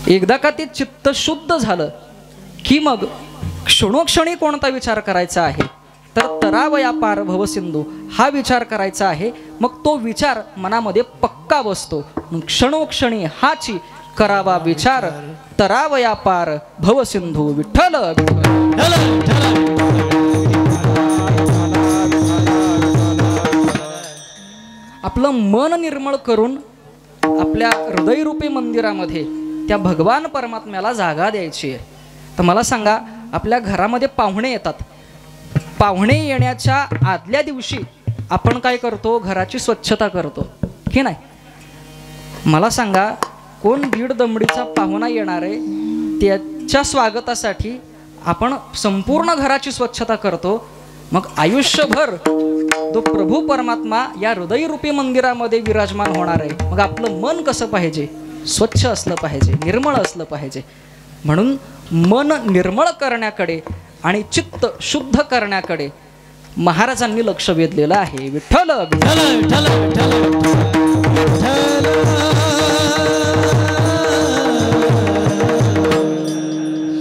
Speaker 1: एकदा का ते चित्त शुद्ध झालं की मग क्षणोक्षणी कोणता विचार करायचा आहे, तर तरावया पार भवसिंधू हा विचार करायचा आहे. मग तो विचार मनामध्ये पक्का बसतो. क्षणोक्षणी हाची करावा विचार, तरावया पार भवसिंधू विठ्ठल. आपलं मन निर्मळ करून आपल्या हृदयरूपी मंदिरामध्ये त्या भगवान परमात्म्याला जागा द्यायची आहे. तर मला सांगा, आपल्या घरामध्ये पाहुणे येतात. पाहुणे येण्याच्या आदल्या दिवशी आपण काय करतो? घराची स्वच्छता करतो की नाही? मला सांगा, कोण 1.5 दमडीचा पाहुणा येणार आहे त्याच्या स्वागतासाठी आपण संपूर्ण घराची स्वच्छता करतो. मग आयुष्यभर तो प्रभू परमात्मा या हृदयरूपी मंदिरामध्ये विराजमान होणार आहे. मग आपलं मन कसं पाहिजे? स्वच्छ असलं पाहिजे, निर्मळ असलं पाहिजे. म्हणून मन निर्मळ करण्याकडे आणि चित्त शुद्ध करण्याकडे महाराजांनी लक्ष वेधलेलं आहे. विठ्ठल
Speaker 2: विठ्ठल विठ्ठल विठ्ठल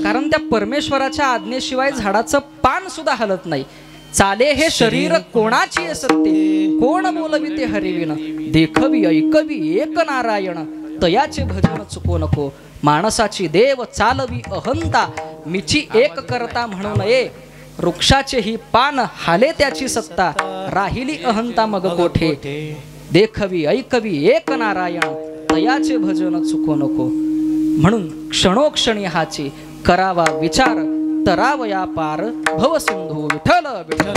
Speaker 1: कारण त्या परमेश्वराच्या आज्ञेशिवाय झाडाचं पान सुद्धा हलत नाही. चाले हे शरीर कोणाची सत्ते, कोण बोलवी ते हरिविन, देखवी ऐकवी एक नारायण, तयाचे भजन चुको नको, माणसाची देव चालवी अहंता, मिची एक करता म्हणू नये, वृक्षाचे ही पान हाले त्याची सत्ता, राहिली अहंता मग कोठे, देखवी ऐकवी एक नारायण, तयाचे भजन चुको नको. म्हणून क्षणोक्षणी हाची करावा विचार, तरावया पार भवसिंधू. विठ्ठल विठ्ठल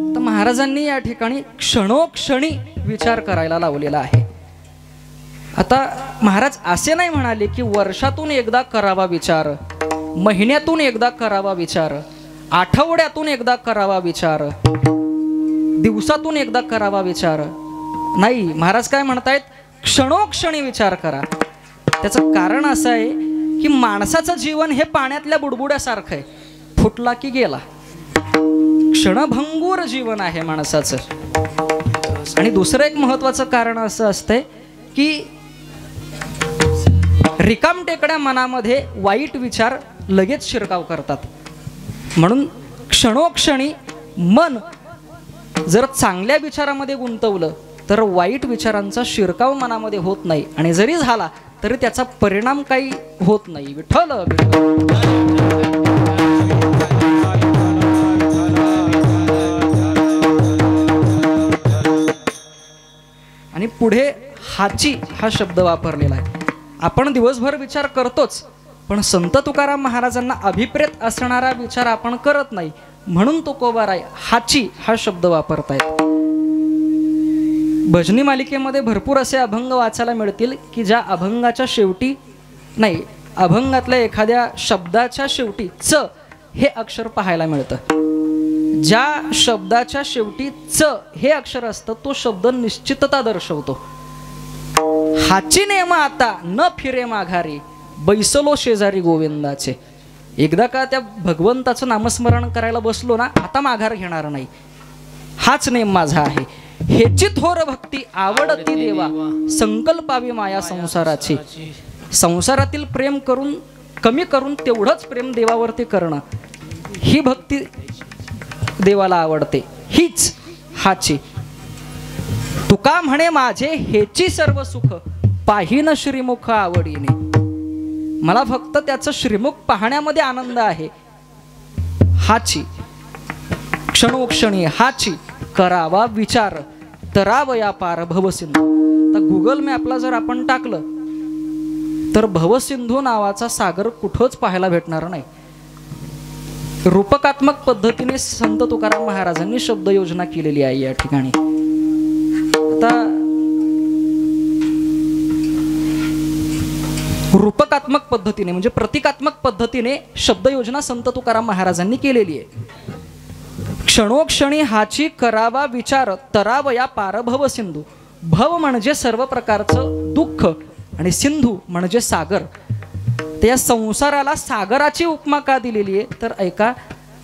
Speaker 1: तर महाराजांनी या ठिकाणी क्षणोक्षणी विचार करायला लावलेला आहे. आता महाराज असे नाही म्हणाले की वर्षातून एकदा करावा विचार, महिन्यातून एकदा करावा विचार, आठवड्यातून एकदा करावा विचार, दिवसातून एकदा करावा विचार. नाही, महाराज काय म्हणतायत, क्षणोक्षणी विचार करा. त्याचं कारण असं आहे की माणसाचं जीवन हे पाण्यातल्या बुडबुड्यासारखं आहे, फुटला की गेला. क्षणभंगूर जीवन आहे माणसाचं. आणि दुसरं एक महत्वाचं कारण असं असतंय की रिकामटेकड्या मनामध्ये वाईट विचार लगेच शिरकाव करतात. म्हणून क्षणोक्षणी मन जर चांगल्या विचारामध्ये गुंतवलं तर वाईट विचारांचा शिरकाव मनामध्ये होत नाही, आणि जरी झाला तरी त्याचा परिणाम काही होत नाही. विठ्ठल आणि पुढे हाची हा शब्द वापरलेला आहे. आपण दिवसभर विचार करतोच, पण संत तुकाराम महाराजांना अभिप्रेत असणारा विचार आपण करत नाही. म्हणून तुकोबाराय हाची हा शब्द वापरतायत. भजनी मालिकेमध्ये भरपूर असे अभंग वाचायला मिळतील की ज्या अभंगाच्या शेवटी नाही, अभंगातल्या एखाद्या शब्दाच्या शेवटी च हे अक्षर पाहायला मिळतं. ज्या शब्दाच्या शेवटी च हे अक्षर असतं तो शब्द निश्चितता दर्शवतो. हाची नेम आता न फिरे माघारी, बैसलो शेजारी गोविंदाचे. एकदा का त्या भगवंताचं नामस्मरण करायला बसलो ना, आता माघार घेणार नाही, हाच नेम माझा आहे. हेची थोर भक्ती आवडती देवा, संकल्पावी माया संसाराची. संसारातील प्रेम करून कमी करून तेवढंच प्रेम देवावरती करणं, ही भक्ती देवाला आवडते, हीच हाची. तुका म्हणे माझे हेची सर्व सुख, पाहिन श्रीमुख आवडीने. मला फक्त त्याचं श्रीमुख पाहण्यामध्ये आनंद आहे. हाची क्षणोक्षणी हाची करावा विचार, तरावया पार भवसिंधू. तर गुगल मॅपला जर आपण टाकलं तर भवसिंधू नावाचा सागर कुठंच पाहायला भेटणार नाही. रूपकात्मक पद्धतीने संत तुकाराम महाराजांनी शब्द योजना केलेली आहे या ठिकाणी. आता रूपकात्मक पद्धतीने म्हणजे प्रतिकात्मक पद्धतीने शब्द योजना संत तुकाराम महाराजांनी केलेली आहे. क्षणोक्षणी हाची करावा विचार, तरावया पार भव सिंधू. भव म्हणजे सर्व प्रकारचं दुःख आणि सिंधू म्हणजे सागर. त्या संसाराला सागराची उपमा का दिलेली आहे तर ऐका.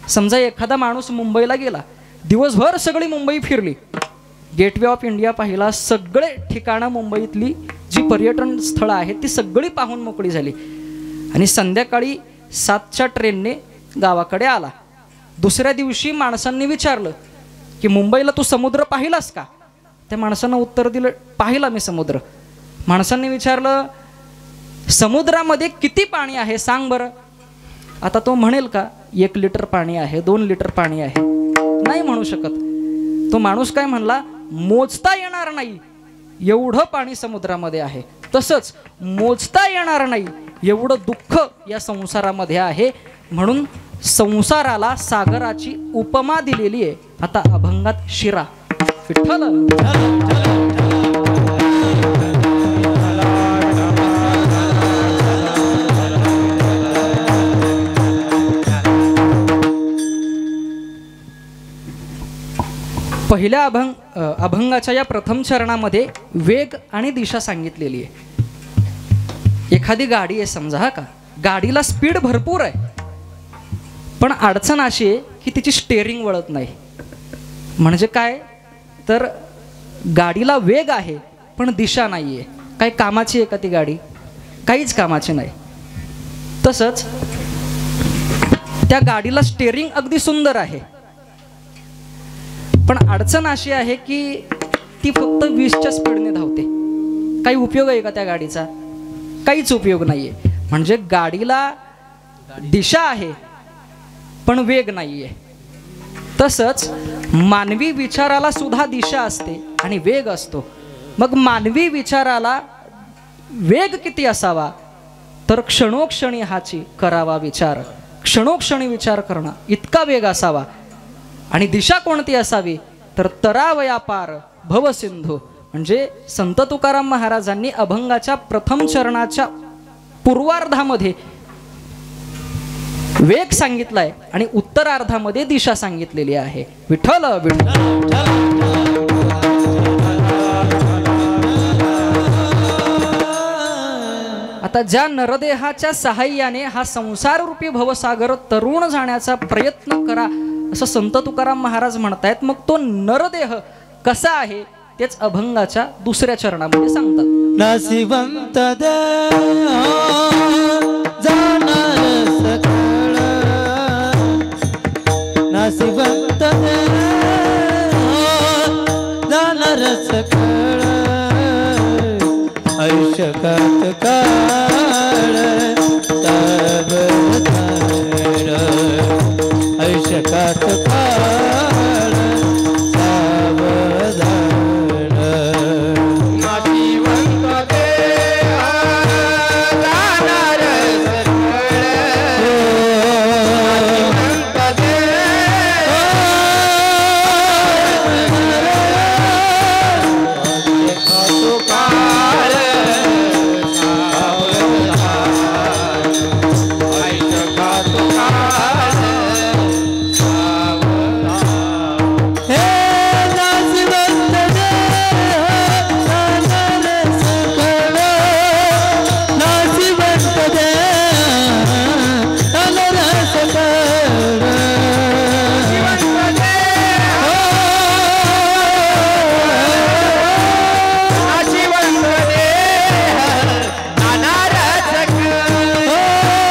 Speaker 1: समजा एखादा माणूस मुंबईला गेला, दिवसभर सगळी मुंबई फिरली, गेटवे ऑफ इंडिया पाहिला, सगळे ठिकाणं मुंबईतली जी पर्यटन स्थळं आहेत ती सगळी पाहून मोकळी झाली, आणि संध्याकाळी 7च्या ट्रेनने गावाकडे आला. दुसऱ्या दिवशी माणसांनी विचारलं की मुंबईला तू समुद्र पाहिलास का? त्या माणसानं उत्तर दिलं, पाहिला मी समुद्र. माणसांनी विचारलं, समुद्रामध्ये किती पाणी आहे सांग बरं. आता तो म्हणेल का 1 लिटर पाणी आहे, 2 लिटर पाणी आहे? नाही म्हणू शकत. तो माणूस काय म्हणला, मोजता येणार नाही एवढं पाणी समुद्रामध्ये आहे. तसंच मोजता येणार नाही एवढं दुःख या संसारामध्ये आहे. म्हणून संसाराला सागराची उपमा दिलेली आहे. आता अभंगात शिरा. विठ्ठल पहिल्या अभंगाच्या या प्रथम चरणामध्ये वेग आणि दिशा सांगितलेली आहे। एखादी गाडी आहे समजा, हा का, गाडीला स्पीड भरपूर आहे, पण अडचण अशी आहे की तिची स्टेअरिंग वळत नाही। म्हणजे काय तर गाडीला वेग आहे पण दिशा नाही आहे। काही कामाची आहे का ती गाडी? काहीच कामाची नाही। तसंच त्या गाडीला स्टेअरिंग अगदी सुंदर आहे, पण अडचण अशी आहे की ती फक्त 20च्या स्पीडने धावते। काही उपयोग आहे का त्या गाडीचा? काहीच उपयोग नाही आहे। म्हणजे गाडीला दिशा आहे पण वेग नाही आहे। तसंच मानवी विचाराला सुद्धा दिशा असते आणि वेग असतो। मग मानवी विचाराला वेग किती असावा तर क्षणोक्षणी हाची करावा विचार। क्षणोक्षणी विचार करणं इतका वेग असावा। आणि दिशा कोणती असावी तर तरावया पार भवसिंधू। म्हणजे संत तुकाराम महाराजांनी अभंगाच्या प्रथम चरणाच्या पूर्वार्धामध्ये वेग सांगितलाय आणि उत्तरार्धामध्ये दिशा सांगितलेली आहे। विठ्ठल विठ्ठल। आता ज्या नरदेहाच्या सहाय्याने हा संसार रूपी भवसागर तरुण जाण्याचा प्रयत्न करा असं संत तुकाराम महाराज म्हणतायत, मग तो नरदेह कसा आहे तेच अभंगाच्या दुसऱ्या चरणामध्ये सांगतात।
Speaker 2: नासिवंत देह जाणार सकळ, नासिवंत देह जाणार सकळ, आयुष्यात काळ सावधान, आयुष्यात काळ सावधान। नाशिवंत देह जाणार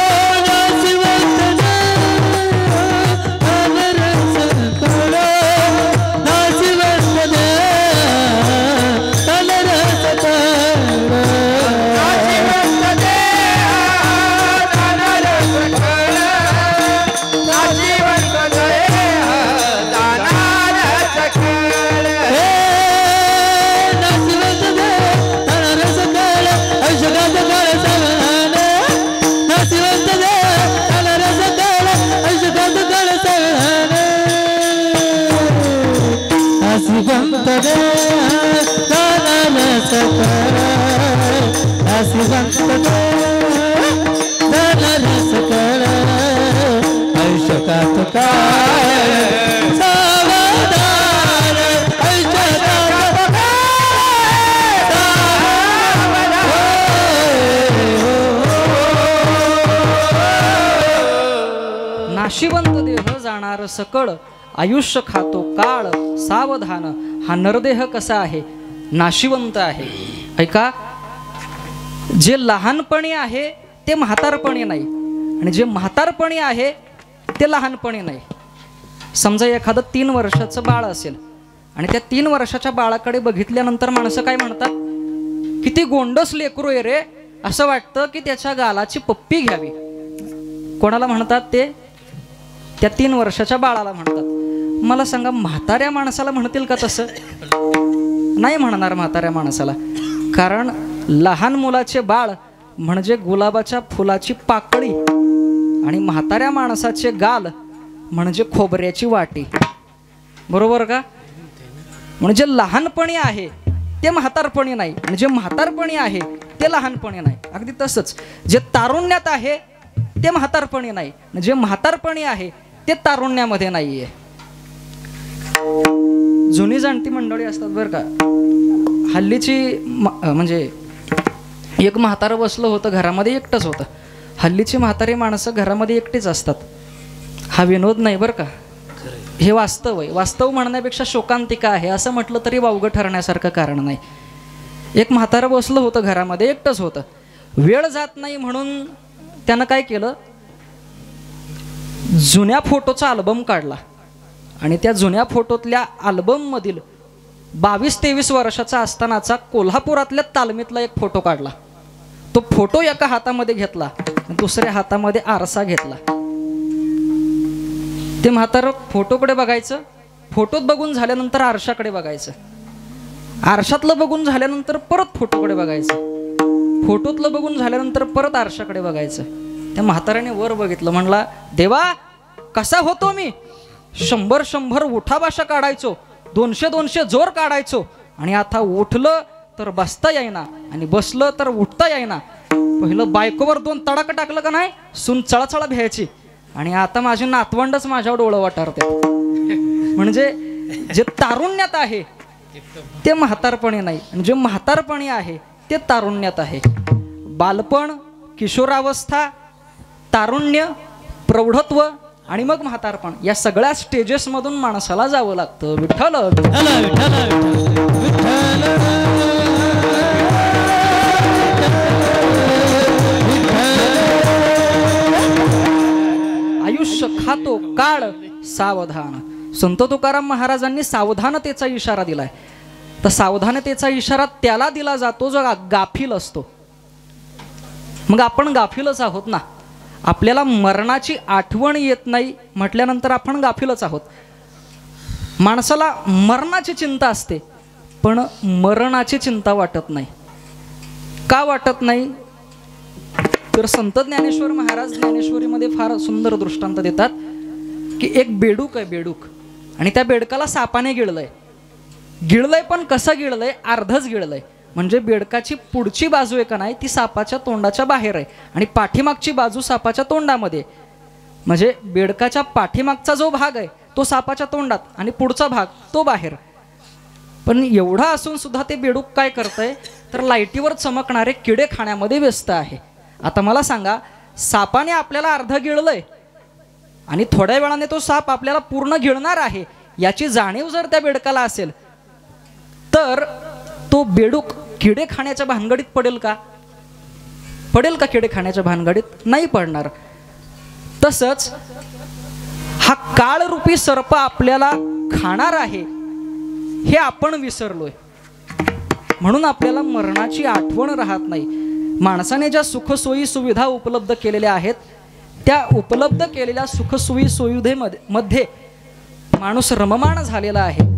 Speaker 2: सकळ, नाशिवंत देह खातो काळ
Speaker 1: नाशिवंत देह जाणार सकळ, आयुष्य खातो काळ सावधान। हा नरदेह कसा आहे? नाशिवंत आहे। ऐका, जे लहानपणी आहे ते म्हातारपणी नाही, आणि जे म्हातारपणी आहे ते लहानपणी नाही। समजा एखादं 3 वर्षाचं बाळ असेल आणि त्या 3 वर्षाच्या बाळाकडे बघितल्यानंतर माणसं काय म्हणतात, किती गोंडस लेकरू आहे रे, असं वाटतं की त्याच्या गालाची पप्पी घ्यावी। कोणाला म्हणतात ते? त्या 3 वर्षाच्या बाळाला म्हणतात। मला सांगा, म्हाताऱ्या माणसाला म्हणतील का तसं? नाही म्हणणार म्हाताऱ्या माणसाला, कारण लहान मुलाचे बाळ म्हणजे गुलाबाच्या फुलाची पाकळी आणि म्हाताऱ्या माणसाचे गाल म्हणजे खोबऱ्याची वाटी। बरोबर का? म्हणजे लहानपणी आहे ते म्हातारपणी नाही, आणि जे म्हातारपणी आहे ते लहानपणी नाही। अगदी तसंच जे तारुण्यात आहे ते म्हातारपणी नाही, जे म्हातारपणी आहे ते तारुण्यामध्ये नाहीये। जुनी जाणती मंडळी असतात बरं का, हल्लीची म्हणजे एक म्हातारं बसलं होतं घरामध्ये, एकटंच होतं. हल्लीची म्हातारी माणसं घरामध्ये एकटीच असतात. हा विनोद नाही बरं का, हे वास्तव आहे. वास्तव म्हणण्यापेक्षा शोकांतिका आहे असं म्हटलं तरी वावगं ठरण्यासारखं कारण नाही. एक म्हातारं बसलं होतं घरामध्ये, एकटंच होतं. वेळ जात नाही म्हणून त्यानं काय केलं, जुन्या फोटोचा अल्बम काढला आणि त्या जुन्या फोटोतल्या अल्बममधील 22-23 वर्षाचा असतानाचा कोल्हापुरातल्या तालमीतला एक फोटो काढला. तो फोटो एका हातामध्ये घेतला, दुसऱ्या हातामध्ये आरसा घेतला. ते म्हातारं फोटोकडे बघायचं, फोटोत बघून झाल्यानंतर आरशाकडे बघायचं, आरशातलं बघून झाल्यानंतर परत फोटोकडे बघायचं, फोटोतलं बघून झाल्यानंतर परत आरशाकडे बघायचं. त्या म्हाताऱ्याने वर बघितलं, म्हणला देवा कसा होतो मी, 100 उठाभाषा काढायचो, 200 जोर काढायचो, आणि आता उठलं तर बसता येईना आणि बसलं तर उठता येईना. पहिलं बायकोवर 2 तडाक टाकलं का नाही, सून चळाचळा भ्यायची, आणि आता माझी नातवंडच माझ्यावर डोळं वाटारते. म्हणजे जे तारुण्यात आहे ते म्हातारपणी नाही, आणि जे म्हातारपणी आहे ते तारुण्यात आहे. बालपण, किशोरावस्था, तारुण्य, प्रौढत्व आणि मग म्हातारपण, या सगळ्या स्टेजेसमधून माणसाला जावं लागतं. विठ्ठल आयुष्य खातो काळ सावधान. संत तुकाराम महाराजांनी सावधानतेचा इशारा दिलाय. तर सावधानतेचा इशारा त्याला दिला जातो जो गाफील असतो. मग आपण गाफीलच आहोत ना. आपल्याला मरणाची आठवण येत नाही म्हटल्यानंतर आपण गाफीलच आहोत. माणसाला मरणाची चिंता असते पण मरणाची चिंता वाटत नाही. का वाटत नाही तर संत ज्ञानेश्वर महाराज ज्ञानेश्वरीमध्ये फार सुंदर दृष्टांत देतात की एक बेडूक आहे, बेडूक, आणि त्या बेडकाला सापाने गिळलंय. गिळलंय पण कसं गिळलंय, अर्धच गिळलंय. म्हणजे बेडकाची पुढची बाजू आहे का नाही ती सापाच्या तोंडाच्या बाहेर आहे आणि पाठीमागची बाजू सापाच्या तोंडामध्ये. म्हणजे बेडकाच्या पाठीमागचा जो भाग आहे तो सापाच्या तोंडात आणि पुढचा भाग तो बाहेर. पण एवढा असून सुद्धा ते बेडूक काय करतंय तर लाईटीवर चमकणारे किडे खाण्यामध्ये व्यस्त आहे. आता मला सांगा, सापाने आपल्याला अर्ध गिळलंय आणि थोड्या वेळाने तो साप आपल्याला पूर्ण गिळणार आहे याची जाणीव जर त्या बेडकाला असेल तर तो बेडूक किडे खाण्याच्या भानगडीत पडेल का? पडेल का किडे खाण्याच्या भानगडीत? नाही पडणार. तसंच हा काळरूपी सर्प आपल्याला खाणार आहे हे आपण विसरलोय म्हणून आपल्याला मरणाची आठवण राहत नाही. माणसाने ज्या सुखसोयी सुविधा उपलब्ध केलेल्या आहेत त्या उपलब्ध केलेल्या सुखसोयी सुविधेमध्ये माणूस रममाण झालेला आहे.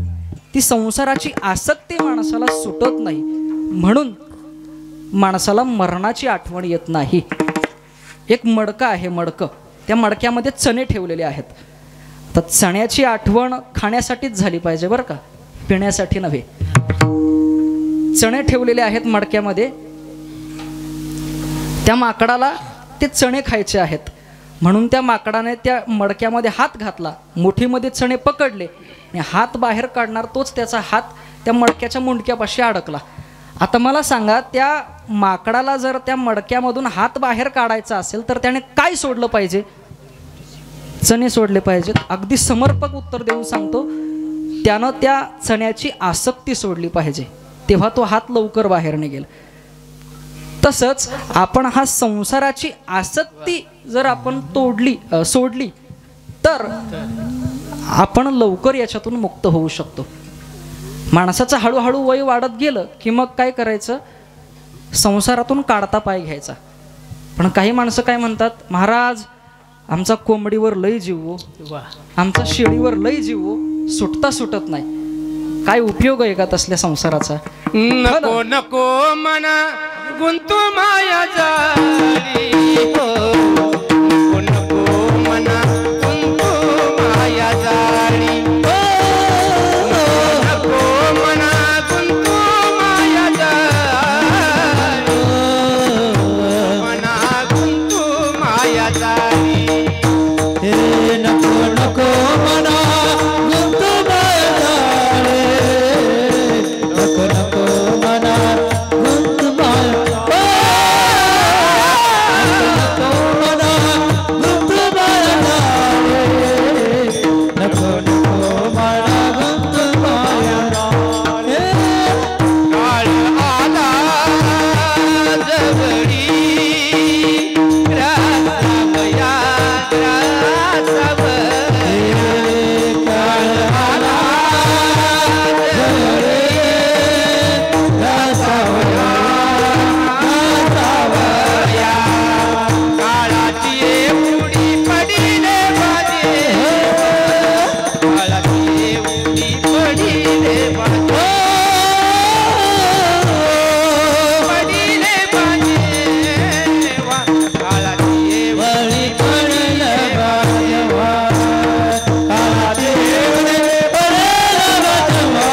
Speaker 1: ती संसाराची आसक्ती माणसाला सुटत नाही म्हणून माणसाला मरणाची आठवण येत नाही. एक मडकं आहे, मडकं, त्या मडक्यामध्ये चणे ठेवलेले आहेत. तर चण्याची आठवण खाण्यासाठीच झाली पाहिजे बरं का, पिण्यासाठी नव्हे. चणे ठेवलेले आहेत मडक्यामध्ये, त्या माकडाला ते चणे खायचे आहेत म्हणून त्या माकडाने त्या मडक्यामध्ये हात घातला, मुठीमध्ये चणे पकडले आणि हात बाहेर काढणार तोच त्याचा हात त्या मडक्याच्या मुंडक्यापाशी अडकला. आता मला सांगा, त्या माकडाला जर त्या मडक्यामधून हात बाहेर काढायचा असेल तर त्याने काय सोडलं पाहिजे? चणे सोडले पाहिजेत. अगदी समर्पक उत्तर देऊन सांगतो, त्यानं त्या चण्याची आसक्ती सोडली पाहिजे, तेव्हा तो हात लवकर बाहेर निघेल. तसंच आपण हा संसाराची आसक्ती जर आपण सोडली तर आपण लवकर याच्यातून मुक्त होऊ शकतो. माणसाचं हळूहळू वय वाढत गेलं की मग काय करायचं, संसारातून काढता पाय घ्यायचा. पण काही माणसं काय म्हणतात, महाराज आमचा कोंबडीवर लय जीव, आमचा शेळीवर लय जीव, सुटता सुटत नाही. काय उपयोग आहे का तसल्या संसाराचा?
Speaker 2: नको नको मना गुंतू माया जाळी, नको नको मना गुंतू माया जाळी, नको मना गुंतू माया जाळी, मना गुंतू माया जाळी, नको नको मना गुंतू माया जाळी. काळाची वळी पडेल बा जेव्हा काळाची वळी पडेल बा जेव्हा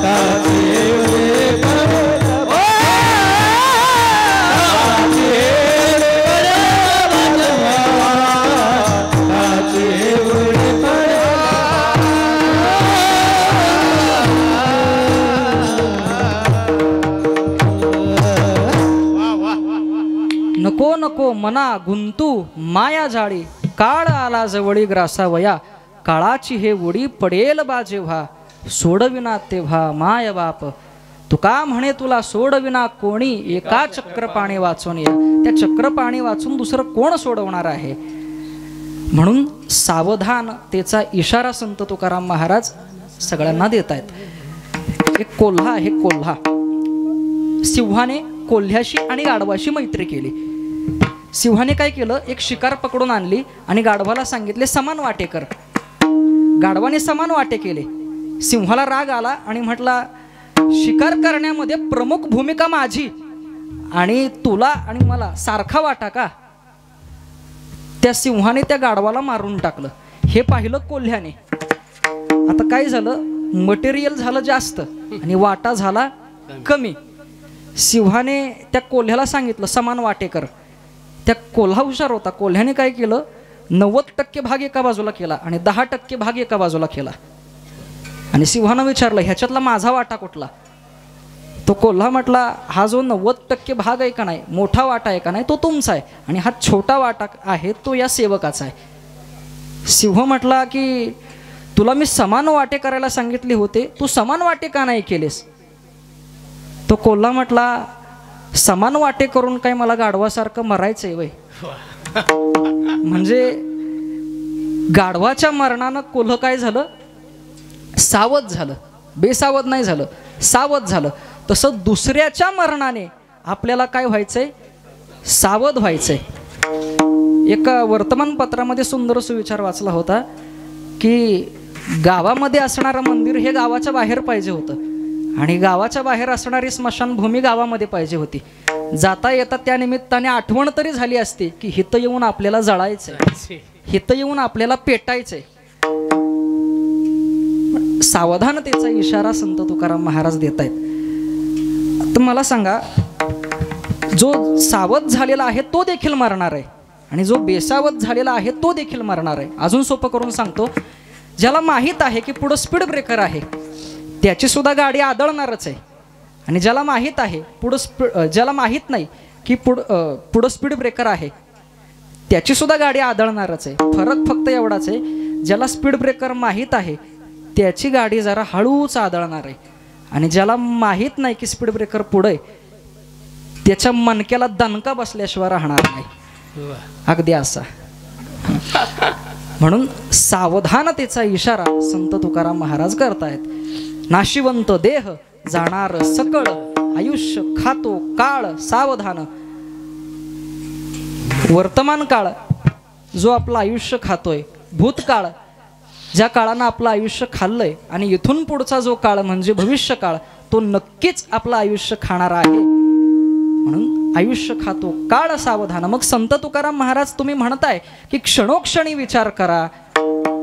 Speaker 2: काळाची वळी पडेल बा काळाची वळी पडेल बा जेव्हा काळाची वळी
Speaker 1: नको नको मना गुंतू माया जाळी काळ आला जवळी ग्रासावया काळाची हे उडी पडेल बा जेव्हा सोडविना तेव्हा माय बाप तुका म्हणे तुला सोडविना कोणी एका चक्रपाणी वाचून या त्या चक्रपाणी वाचून दुसरं कोण सोडवणार आहे म्हणून सावधान त्याचा इशारा संत तुकाराम महाराज सगळ्यांना देत आहेत. एक कोल्हा आहे कोल्हा. सिंहाने कोल्ह्याशी आणि गाढवाशी मैत्री केली. सिंहाने काय केलं एक शिकार पकडून आणली आणि गाढवाला सांगितले समान वाटे कर. गाढवाने समान वाटे केले. सिंहाला राग आला आणि म्हटला शिकार करण्यामध्ये प्रमुख भूमिका माझी आणि तुला आणि मला सारखा वाटा का. त्या सिंहाने त्या गाढवाला मारून टाकलं. हे पाहिलं कोल्ह्याने. आता काय झालं मटेरियल झालं जास्त आणि वाटा झाला कमी. सिंहाने त्या कोल्ह्याला सांगितलं समान वाटे कर. त्या कोल्हा हुशार होता. कोल्ह्याने काय केलं 90% भाग एका बाजूला केला आणि 10% भाग एका बाजूला केला. आणि सिंहानं विचारलं ह्याच्यातला माझा वाटा कुठला. तो कोल्हा म्हटला हा जो 90% भाग आहे का नाही मोठा वाटा आहे का नाही तो तुमचा आहे आणि हा छोटा वाटा आहे तो या सेवकाचा आहे. सिंह म्हटला की तुला मी समान वाटे करायला सांगितले होते तू समान वाटे का नाही केलेस. तो कोल्हा म्हटला समान वाटे करून काय मला गाढवासारखं मरायचंय वय. म्हणजे गाढवाच्या मरणानं कोल्ह काय झालं सावध झालं. बेसावध नाही झालं सावध झालं. तसं दुसऱ्याच्या मरणाने आपल्याला काय व्हायचंय सावध व्हायचंय. एका वर्तमानपत्रामध्ये सुंदर सुविचार वाचला होता की गावामध्ये असणारं मंदिर हे गावाच्या बाहेर पाहिजे होतं आणि गावाच्या बाहेर असणारी स्मशानभूमी गावामध्ये पाहिजे होती. जाता येता त्या निमित्ताने आठवण तरी झाली असती की हित येऊन आपल्याला जळायचंय हित येऊन आपल्याला पेटायचंय. सावधानतेचा इशारा संत तुकाराम महाराज देत आहेत. तर मला सांगा जो सावध झालेला आहे तो देखील मरणार आहे आणि जो बेसावध झालेला आहे तो देखील मरणार आहे. अजून सोपं करून सांगतो ज्याला माहीत आहे की पुढं स्पीड ब्रेकर आहे त्याची सुद्धा गाडी आदळणारच आहे आणि ज्याला माहीत आहे ज्याला माहीत नाही की पुढं स्पीड ब्रेकर आहे त्याची सुद्धा गाडी आदळणारच आहे. फरक फक्त एवढाच आहे ज्याला स्पीड ब्रेकर माहीत आहे त्याची गाडी जरा हळूच आदळणार आहे आणि ज्याला माहीत नाही की स्पीड ब्रेकर पुढे त्याच्या मणक्याला दणका बसल्याशिवाय राहणार नाही. अगदी असा. म्हणून सावधानतेचा इशारा संत तुकाराम महाराज करतायत. नाशिवंत देह जाणार सकळ आयुष्य खातो काळ सावधान. वर्तमान काळ जो आपलं आयुष्य खातोय भूतकाळ ज्या काळानं आपलं आयुष्य खाल्लंय आणि इथून पुढचा जो काळ म्हणजे भविष्य काळ तो नक्कीच आपलं आयुष्य खाणार आहे. म्हणून आयुष्य खातो काळ सावधान. मग संत तुकाराम महाराज तुम्ही म्हणताय की क्षणोक्षणी विचार करा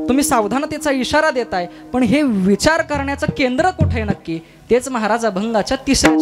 Speaker 1: तुम्ही सावधानतेचा इशारा देताय पण हे विचार करण्याचं केंद्र कुठे नक्की तेच महाराज अभंगाच्या 3ऱ्या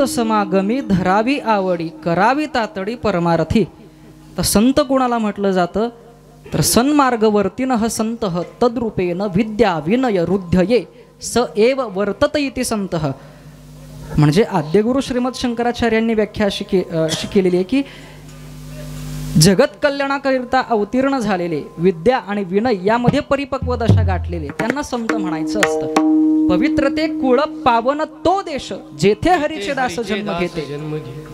Speaker 1: संत समागमी धरावी आवडी करावी तातडी परमार्थी. तर संत कोणाला म्हटलं जातं तर सन्मार्गवर्तीन संत तद्रूपेन विद्या विनय रुध्यये स एव वर्तत इति संत. म्हणजे आद्यगुरु श्रीमद शंकराचार्यांनी व्याख्या अशी केलेली आहे की जगत कल्याणाकरिता अवतीर्ण झालेले विद्या आणि विनय यामध्ये परिपक्व दशा गाठलेले त्यांना संत म्हणायचं असतं. पवित्रते कुळ पावन तो देश जेथे हरीचे दास जन्म घेते.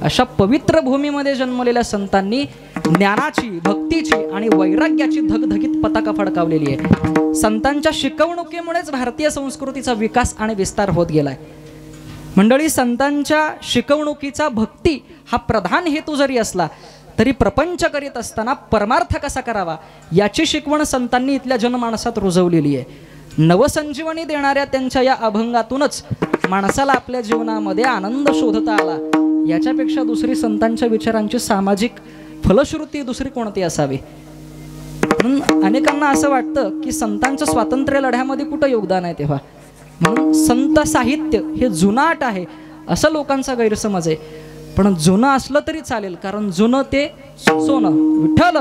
Speaker 1: अशा पवित्र भूमीमध्ये जन्मलेल्या संतांनी ज्ञानाची भक्तीची आणि वैराग्याची धगधगीत पताका फडकावलेली आहे. संतांच्या शिकवणुकीमुळेच भारतीय संस्कृतीचा विकास आणि विस्तार होत गेलाय. मंडळी, संतांच्या शिकवणुकीचा भक्ती हा प्रधान हेतू जरी असला तरी प्रपंच करीत असताना परमार्थ कसा करावा याची शिकवण संतांनी इथल्या जनमानसात रुजवलेली आहे. नवसंजीवनी देणाऱ्या त्यांच्या या अभंगातूनच माणसाला आपल्या जीवनामध्ये आनंद शोधता आला. याच्यापेक्षा दुसरी संतांच्या विचारांची सामाजिक फलश्रुती दुसरी कोणती असावी. म्हणून अनेकांना असं वाटतं की संतांचं स्वातंत्र्य लढ्यामध्ये कुठं योगदान आहे तेव्हा. म्हणून संत साहित्य हे जुनाट आहे असं लोकांचा गैरसमज आहे. पण जुनं असलं तरी चालेल, कारण जुनं ते सोनं. विठ्ठल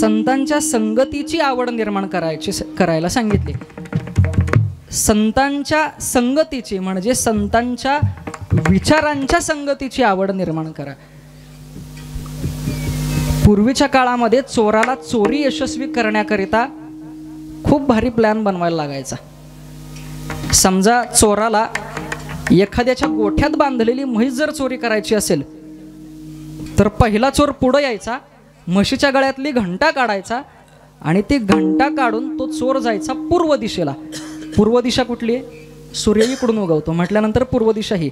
Speaker 1: संतांच्या संगतीची आवड निर्माण करायला सांगितले. संतांच्या संगतीची म्हणजे संतांच्या विचारांच्या संगतीची आवड निर्माण करा. पूर्वीच्या काळामध्ये चोराला चोरी यशस्वी करण्याकरिता खूप भारी प्लॅन बनवायला लागायचा. समजा चोराला एखाद्याच्या गोठ्यात बांधलेली म्हैस जर चोरी करायची असेल तर पहिला चोर पुढे यायचा, म्हशीच्या गळ्यातली घंटा काढायचा आणि ती घंटा काढून तो चोर जायचा पूर्व दिशेला. पूर्व दिशा कुठली आहे? सूर्य इकडून उगवतो म्हटल्यानंतर पूर्व दिशा ही.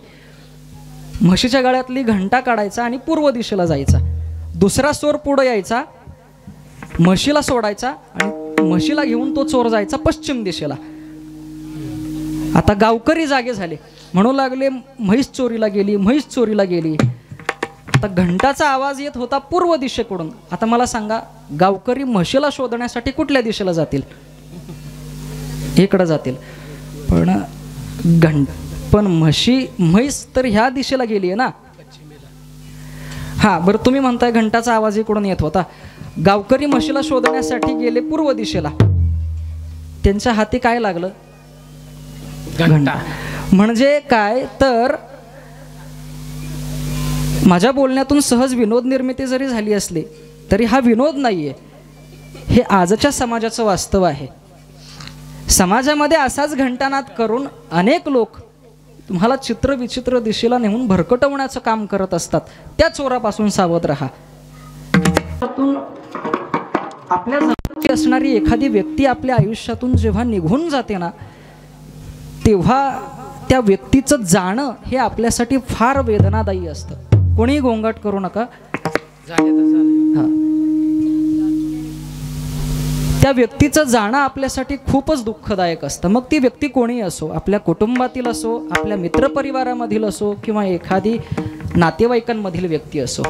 Speaker 1: म्हशीच्या गळ्यातली घंटा काढायचा आणि पूर्व दिशेला जायचा. दुसरा चोर पुढे यायचा, म्हशीला सोडायचा आणि म्हशीला घेऊन तो चोर जायचा पश्चिम दिशेला. आता गावकरी जागे झाले, म्हणू लागले म्हैस चोरीला गेली, म्हैस चोरीला गेली. आता घंटाचा आवाज येत होता पूर्व दिशेकडून. आता मला सांगा, गावकरी म्हशीला शोधण्यासाठी कुठल्या दिशेला जातील? इकडे जातील. पण म्हैस तर ह्या दिशेला गेली आहे ना. हा बरं, तुम्ही म्हणताय घंटाचा आवाज इकडून येत होता. गावकरी म्हशीला शोधण्यासाठी गेले पूर्व दिशेला. त्यांच्या हाती काय लागलं? घंटा. म्हणजे काय तर माझ्या बोलण्यातून सहज विनोद निर्मिती जरी झाली असली तरी हा विनोद नाहीये, हे आजच्या समाजाचं वास्तव आहे. समाजामध्ये असाच घंटानाद करून अनेक लोक तुम्हाला चित्र विचित्र दिशेला नेऊन भरकटवण्याचं काम करत असतात. त्या चोरापासून सावध राहा. आपल्या जवळची असणारी एखादी व्यक्ती आपल्या आयुष्यातून जेव्हा निघून जाते ना, तेव्हा त्या व्यक्तीचं जाणं हे आपल्यासाठी फार वेदनादायी असतं. कोणी गोंगाट करू नका. त्या व्यक्तीचं जाणं आपल्यासाठी खूपच दुःखदायक असतं. मग ती व्यक्ती कोणी असो, आपल्या कुटुंबातील असो, आपल्या मित्रपरिवारामधील असो किंवा एखादी नातेवाईकांमधील व्यक्ती असो.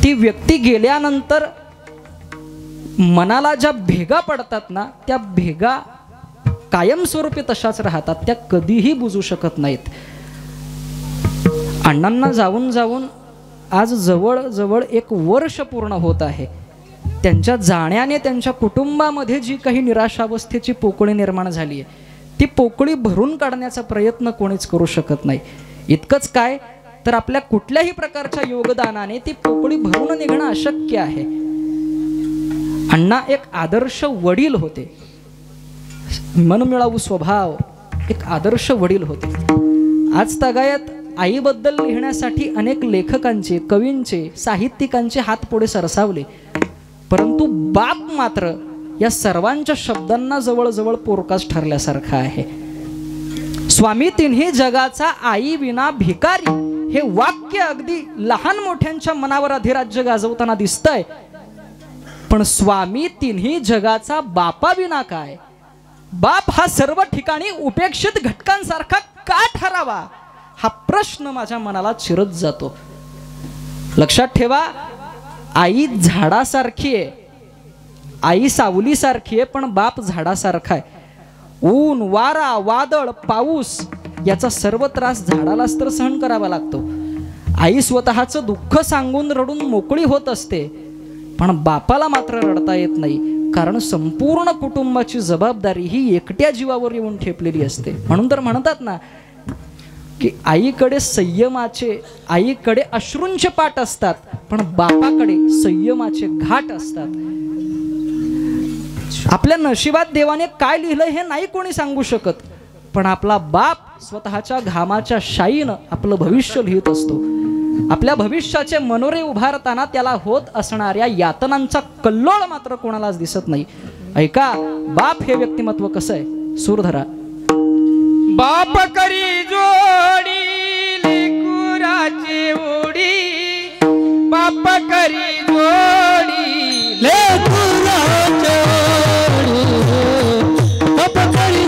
Speaker 1: ती व्यक्ती गेल्यानंतर मनाला ज्या भेगा पडतात ना, त्या भेगा कायमस्वरूपी तशाच राहतात, त्या कधीही बुजू शकत नाहीत. अण्णांना जाऊन जाऊन आज जवळजवळ 1 वर्ष पूर्ण होत आहे. त्यांच्या जाण्याने त्यांच्या कुटुंबामध्ये जी काही निराशावस्थेची पोकळी निर्माण झाली आहे, ती पोकळी भरून काढण्याचा प्रयत्न कोणीच करू शकत नाही. इतकंच काय तर आपल्या कुठल्याही प्रकारच्या योगदानाने ती पोकळी भरून निघणं अशक्य आहे. अण्णा एक आदर्श वडील होते. मनमिळावू स्वभाव, एक आदर्श वडील होते. आज तगायत आईबद्दल लिहिण्यासाठी अनेक लेखकांचे, कवींचे, साहित्यिकांचे हात पुढे सरसावले, परंतु बाप मात्र या सर्वांच्या शब्दांना जवळजवळ पोरकास ठरल्यासारखा आहे. स्वामी तिन्ही जगाचा आई विना भिकारी, हे वाक्य अगदी लहान मोठ्यांच्या मनावर अधिराज्य गाजवताना दिसतंय. पण स्वामी तिन्ही जगाचा बापा विना काय? बाप हा सर्व ठिकाणी उपेक्षित घटकांसारखा का ठरावा, हा प्रश्न माझ्या मनाला चिरत जातो. लक्षात ठेवा, आई झाडासारखी आहे, आई सावलीसारखी आहे पण बाप झाडासारखा आहे. ऊन वारा वादळ पाऊस याचा सर्व त्रास झाडालाच तर सहन करावा लागतो. आई स्वतःचं दुःख सांगून रडून मोकळी होत असते पण बापाला मात्र रडता येत नाही, कारण संपूर्ण कुटुंबाची जबाबदारी ही एकट्या जीवावर येऊन ठेपलेली असते. म्हणून तर म्हणतात ना की आईकडे संयमाचे, आईकडे अश्रूंचे पाट असतात पण बापाकडे संयमाचे घाट असतात. आपल्या नशिबात देवाने काय लिहिलं हे नाही कोणी सांगू शकत, पण आपला बाप स्वतःच्या घामाच्या शाईनं आपलं भविष्य लिहित असतो. आपल्या भविष्याचे मनोरे उभारताना त्याला होत असणाऱ्या यातनांचा कल्लोळ मात्र कोणालाच दिसत नाही. ऐका बाप हे व्यक्तिमत्व कसं आहे. सूर धरा.
Speaker 2: बाप करी जोडी लेकुराची ओढी, बाप करी जोडी लेकुराची ओढी, बाप करी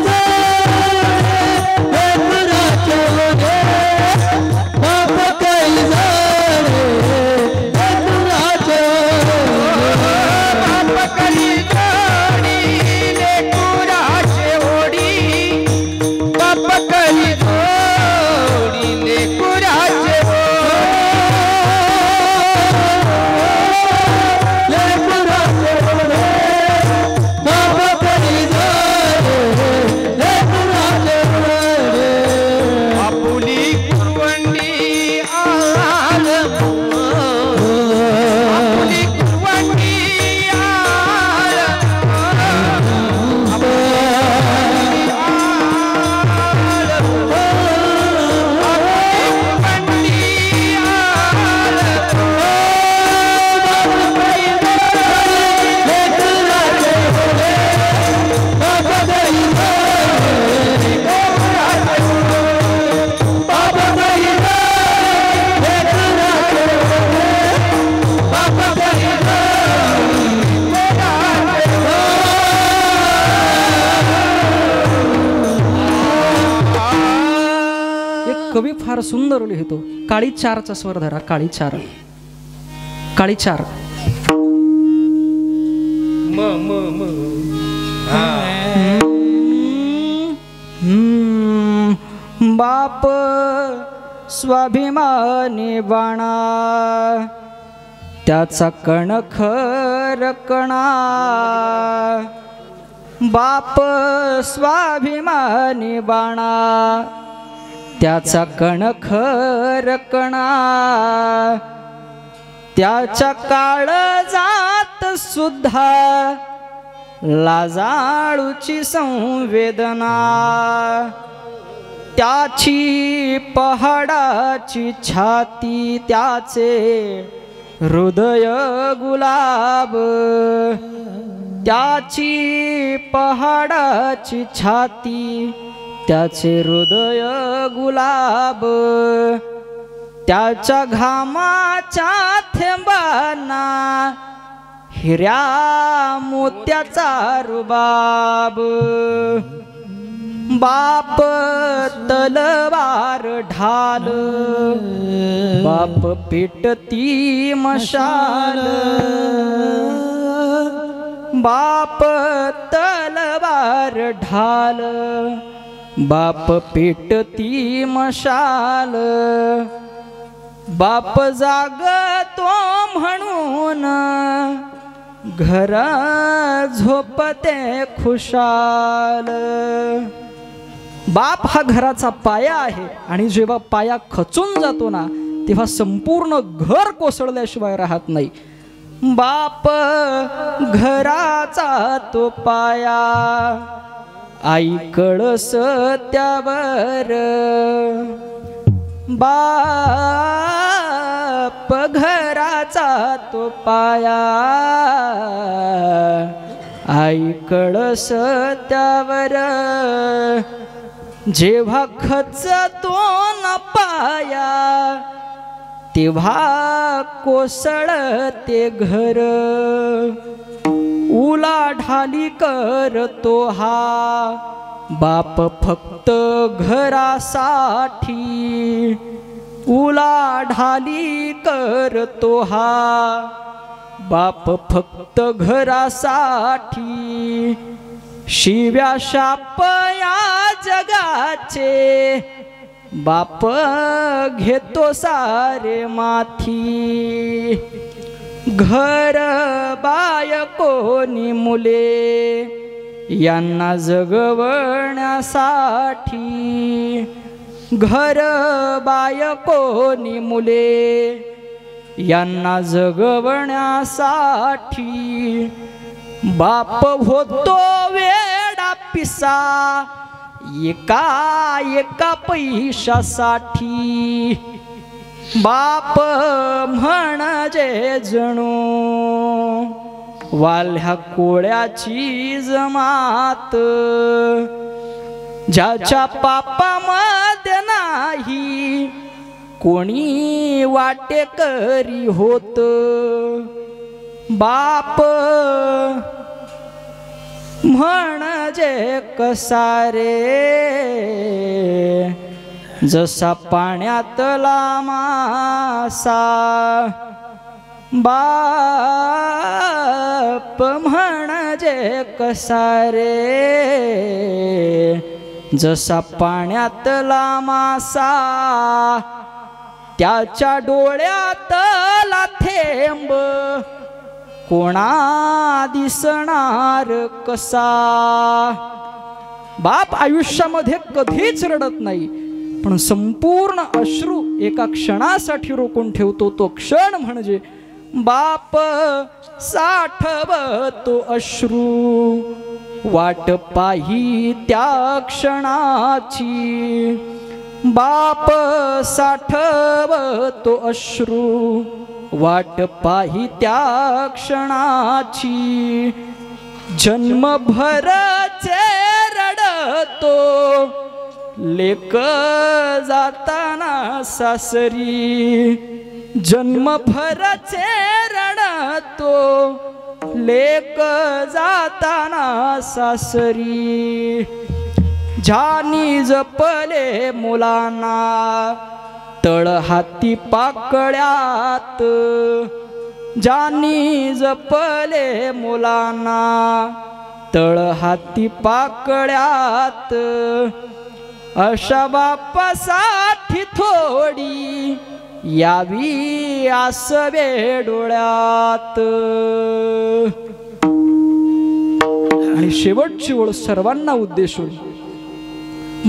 Speaker 1: कवी फार सुंदर लिहितो. काळी चारचा स्वर धरा. काळी चार. काळी चार. बाप स्वाभिमानी बाणा, त्याचा कणख रकणा. बाप स्वाभिमानी बाणा, त्याचा कणख रकणा. त्याच्या काळजात सुद्धा लाजाळूची संवेदना. त्याची पहाडाची छाती, त्याचे हृदय गुलाब. त्याची पहाडाची छाती, त्याचे हृदय गुलाब. त्याच्या घामाच्या थेंबांना हिऱ्या मोत्याचा रुबाब. बाप तलवार ढाल, बाप पेटती मशाल. बाप तलवार ढाल, बाप पेटती मशाल. बाप जागतो म्हणून घरा झोपते खुशाल. बाप हा घराचा पाया आहे आणि जेव्हा पाया खचून जातो ना तेव्हा संपूर्ण घर कोसळल्याशिवाय राहत नाही. बाप घराचा तो पाया, आई कळस त्यावर. बाप घराचा तो पाया, आई कळस त्यावर. जेव्हा खचतो न पाया तेव्हा कोसळते घर. उलाढाली करतो हा बाप फक्त घरासाठी. उलाढाली करतो हा बाप फक्त घरासाठी, शिव्या शाप या जगाचे बाप घेतो सारे माथी. घर बायकोनी मुले यांना जगवण्यासाठी, घर बायकोनी मुले यांना जगवण्यासाठी बाप होतो वेडा पिसा एका पैशासाठी. बाप म्हणजे जणू वाल्ह्या कोळ्याची जमात, ज्याच्या पापामध्ये नाही कोणी वाटेकरी होत. बाप म्हणजे कसा रे, जसा पाण्यातला मासा. बाप म्हणजे कसा रे, जसा पाण्यातला मासा. त्याच्या डोळ्यातला थेंब कोणा दिसणार कसा. बाप आयुष्यामध्ये कधीच रडत नाही, पण संपूर्ण अश्रू एका क्षणासाठी रोखून ठेवतो. तो क्षण म्हणजे बाप साठवतो अश्रू, वाट पाही त्या क्षणाची. बाप साठवतो अश्रू, वाट पाही त्या क्षणाची. जन्मभरचे रडतो लेक जाताना सासरी. जन्मभरचे रडतो लेक जाताना सासरी. ज्यानी जपले मुलांना तळहाती पाकळ्यात, ज्यानी जपले मुलांना तळहाती पाकळ्यात. अशा बापासाठी थोडी यावी आसवे डोळ्यात. आणि शेवटची ओळ सर्वांना उद्देशून,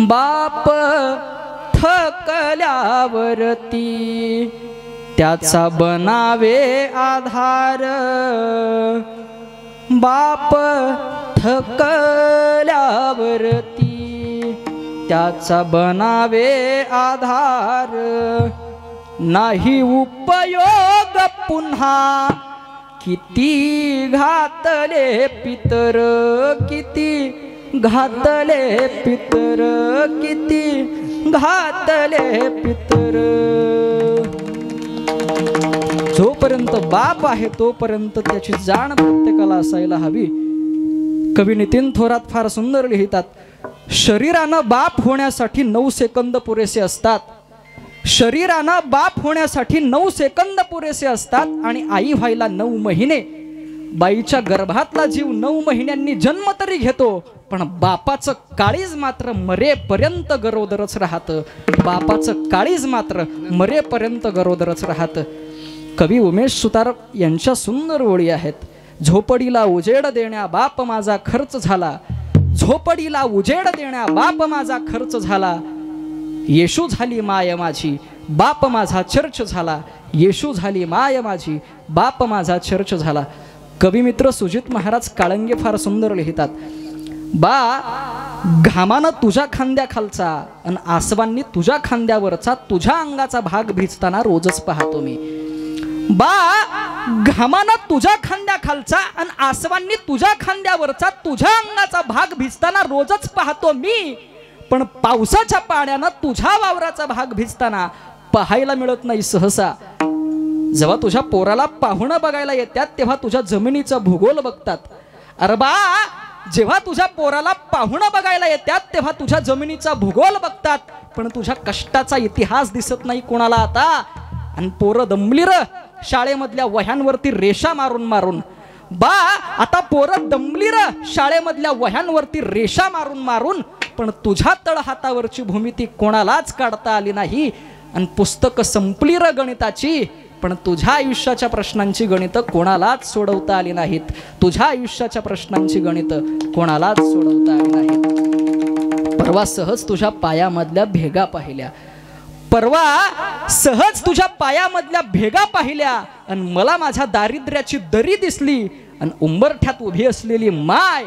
Speaker 1: बाप थकल्यावरती त्याचा बनावे आधार. बाप थकल्यावरती त्याचा बनावे आधार. नाही उपयोग पुन्हा किती घातले पितर, किती घातले पितर, किती घातले पितर. जोपर्यंत बाप आहे तोपर्यंत त्याची जाण प्रत्येकाला असायला हवी. कवी नितीन थोरात फार सुंदर लिहितात, शरीरानं बाप होण्यासाठी 9 सेकंद पुरेसे असतात. शरीरानं बाप होण्यासाठी 9 सेकंद पुरेसे असतात आणि आई व्हायला 9 महिने. बाईच्या गर्भातला जीव 9 महिन्यांनी जन्म तरी घेतो, पण बापाचं काळीज मात्र मरेपर्यंत गरोदरच राहतं. बापाचं काळीज मात्र मरेपर्यंत गरोदरच राहतं. कवी उमेश सुतार यांच्या सुंदर ओळी आहेत. झोपडीला उजेड देण्या बाप माझा खर्च झाला, झोपडीला उजेड देण्या बाप माझा खर्च झाला. येशू झाली माय माझी, बाप माझा चर्च झाला. येशू झाली माय माझी, बाप माझा चर्च झाला. कविमित्र सुजित महाराज काळंगे फार सुंदर लिहितात, बा घामानं तुझ्या खांद्याखालचा आणि आसवांनी तुझ्या खांद्यावरचा तुझ्या अंगाचा भाग भिजताना रोजच पाहतो मी. बा घामानं तुझ्या खांद्याखालचा आणि आसवांनी तुझ्या खांद्यावरचा तुझ्या अंगाचा भाग भिजताना रोजच पाहतो मी, पण पावसाच्या पाण्यानं तुझ्या वावराचा भाग भिजताना पाहायला मिळत नाही सहसा. जेव्हा तुझ्या पोराला पाहुणं बघायला येतात तेव्हा तुझ्या जमिनीचा भूगोल बघतात. अरे बा जेव्हा तुझ्या पोराला पाहुणं बघायला येतात तेव्हा तुझ्या जमिनीचा भूगोल बघतात, पण तुझ्या कष्टाचा इतिहास दिसत नाही कोणाला आता. आणि पोरं दमली र, शाळेमधल्या वह्यांवरती रेषा मारून मारून. बा आता पोरं दमली र शाळेमधल्या वह्यांवरती रेषा मारून मारून. पण तुझ्या तळहातावरची भूमिती कोणालाच काढता आली नाही. आणि पुस्तकं संपली र गणिताची, पण तुझ्या आयुष्याच्या प्रश्नांची गणितं कोणालाच सोडवता आली नाहीत. तुझ्या आयुष्याच्या प्रश्नांची गणितं कोणालाच सोडवता आली नाहीत. परवा सहज तुझ्या पायामधल्या भेगा पाहिल्या. परवा सहज तुझ्या पायामधल्या भेगा पाहिल्या आणि मला माझ्या दारिद्र्याची दरी दिसली. आणि उंबरठ्यात उभी असलेली माय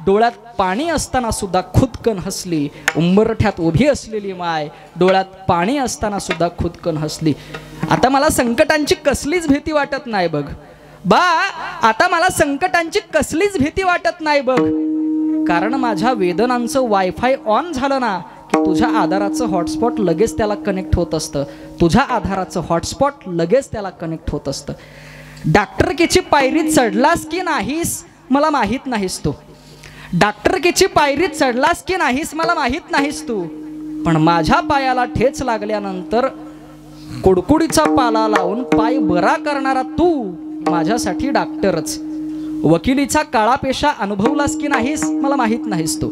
Speaker 1: डोळ्यात पाणी असताना सुद्धा खुदकन हसली. उंबरठ्यात उभी असलेली माय डोळ्यात पाणी असताना सुद्धा खुदकन हसली. आता मला संकटांची कसलीच भीती वाटत नाही बघ बा. आता मला संकटांची कसलीच भीती वाटत नाही बघ. कारण माझ्या वेदनांचं वायफाय ऑन झालं ना की तुझ्या आधाराचं हॉटस्पॉट लगेच त्याला कनेक्ट होत असतं. तुझ्या आधाराचं हॉटस्पॉट लगेच त्याला कनेक्ट होत असतं. डॉक्टरकीची पायरी चढलास की नाहीस मला माहीत नाहीस तू. डॉक्टरकीची पायरी चढलास की नाहीस मला माहीत नाहीस तू. पण माझ्या पायाला ठेच लागल्यानंतर कुडकुडीचा पाला लावून पाय बरा करणारा तू माझ्यासाठी डॉक्टरच. वकिलीचा काळा पेशा अनुभवलास की नाहीस मला माहीत नाहीस तू.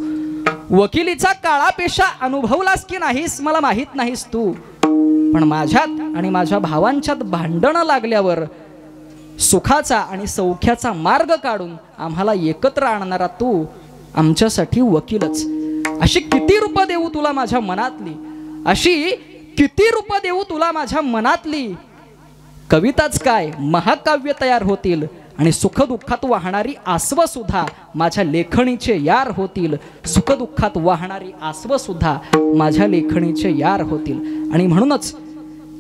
Speaker 1: वकिलीचा काळा पेशा अनुभवलास की नाहीस मला माहीत नाहीस तू. पण माझ्यात आणि माझ्या भावांच्यात भांडणं लागल्यावर सुखाचा आणि सौख्याचा मार्ग काढून आम्हाला एकत्र आणणारा तू आमच्यासाठी वकीलच. अशी किती रूपं देऊ तुला माझ्या मनातली, अशी किती रूपं देऊ तुला माझ्या मनातली. कविताच काय महाकाव्य तयार होतील आणि सुखदुःखात वाहणारी आसवं सुद्धा माझ्या लेखणीचे यार होतील. सुखदुःखात वाहणारी आसवं सुद्धा माझ्या लेखणीचे यार होतील. आणि म्हणूनच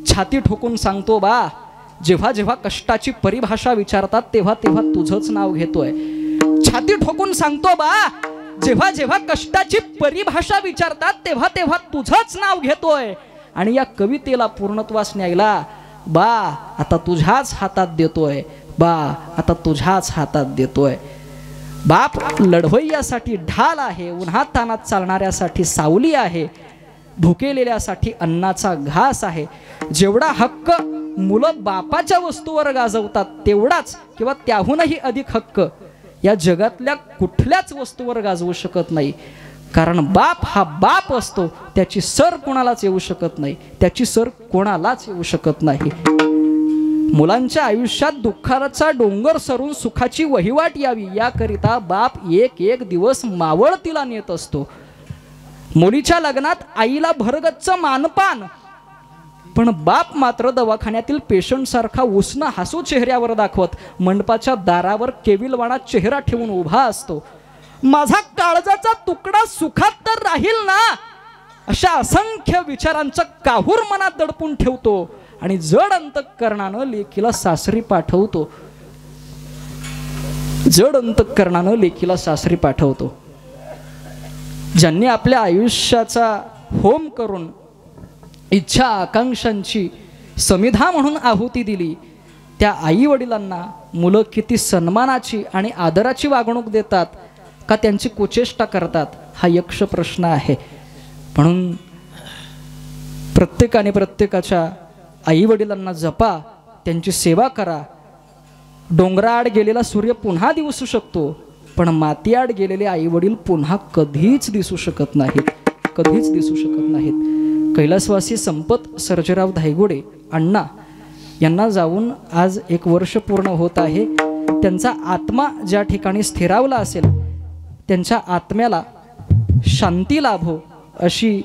Speaker 1: छाती ठोकून सांगतो बा, जेव्हा जेव्हा कष्टाची परिभाषा विचारतात तेव्हा तेव्हा तुझंच नाव घेतोय. छाती ठोकून सांगतो बा, जेव्हा जेव्हा कष्टाची परिभाषा विचारतात तेव्हा तेव्हा तुझंच नाव घेतोय. आणि या कवितेला पूर्णत्वास न्यायला बा आता तुझ्याच हातात देतोय. बा आता तुझ्याच हातात देतोय. बाप लढवय्यासाठी ढाल आहे, उन्हात तानात चालणाऱ्यासाठी सावली आहे, भुकेलेल्यासाठी अन्नाचा घास आहे. जेवढा हक्क मुलं बापाच्या वस्तूवर गाजवतात तेवढाच किंवा त्याहूनही अधिक हक्क या जगातल्या कुठल्याच वस्तूवर गाजवू शकत नाही. कारण बाप हा बाप असतो, त्याची सर कोणालाच येऊ शकत नाही. त्याची सर कोणालाच येऊ शकत नाही. मुलांच्या आयुष्यात दुःखाचा डोंगर सरून सुखाची वहिवाट यावी याकरिता बाप एक एक दिवस मावळतीला नेत असतो. मुलीच्या लग्नात आईला भरगच्च मानपान, पण बाप मात्र दवाखान्यातील पेशंट सारखा उसनं हसू चेहऱ्यावर दाखवत मंडपाच्या दारावर केविलवाणा चेहरा ठेवून उभा असतो. माझा काळजाचा तुकडा सुखात तर राहील ना, अशा असंख्य विचारांचं काहूर मनात दडपून ठेवतो आणि जड अंतःकरणानं लेकीला सासरी पाठवतो. जड अंतःकरणानं लेकीला सासरी पाठवतो. ज्यांनी आपल्या आयुष्याचा होम करून इच्छा आकांक्षांची समिधा म्हणून आहुती दिली, त्या आई वडिलांना मुलं किती सन्मानाची आणि आदराची वागणूक देतात का त्यांची कुचेष्टा करतात हा यक्ष प्रश्न आहे. म्हणून प्रत्येकाने प्रत्येकाच्या आई वडिलांना जपा, त्यांची सेवा करा. डोंगराआड गेलेला सूर्य पुन्हा दिसू शकतो, पण मातीआड गेलेले आई वडील पुन्हा कधीच दिसू शकत नाहीत. कधीच दिसू शकत नाहीत. कैलासवासी संपत सर्जेराव धायगुडे अण्णा यांना जाऊन आज 1 वर्ष पूर्ण होत आहे. त्यांचा आत्मा ज्या ठिकाणी स्थिरावला असेल त्यांच्या आत्म्याला शांती लाभो अशी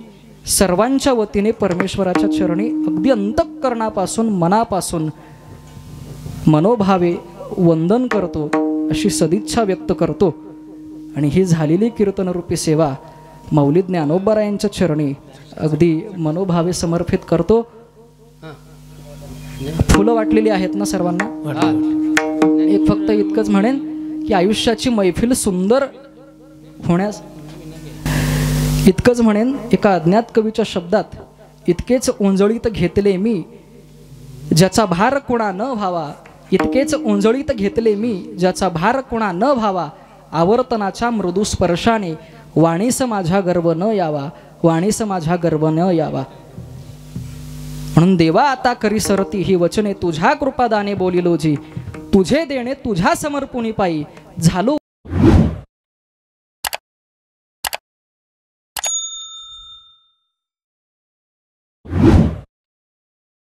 Speaker 1: सर्वांच्या वतीने परमेश्वराच्या चरणी अगदी अंतःकरणापासून मनापासून मनोभावे वंदन करतो, अशी सदिच्छा व्यक्त करतो. आणि ही झालेली कीर्तनरूपी सेवा माऊली ज्ञानोबारायांच्या चरणी अगदी मनोभावे समर्पित करतो. फुलं वाटलेली आहेत ना सर्वांना. एक फक्त इतकंच म्हणेन की आयुष्याची मैफिल सुंदर होण्यास इतकंच म्हणेन, एका अज्ञात कवीच्या शब्दात, इतकेच ओंजळीत घेतले मी ज्याचा भार कोणा न व्हावा. इतकेच ओंजळीत घेतले मी ज्याचा भार कोणा न व्हावा. आवर्तनाच्या मृदू स्पर्शाने वाणीस माझ्या गर्व न यावा. वाणीस माझ्या गर्व न यावा. म्हणून देवा आता करी सरती ही वचने तुझ्या कृपादाने बोलिलो जी, तुझे देणे तुझ्या समर्पुणी पायी झालो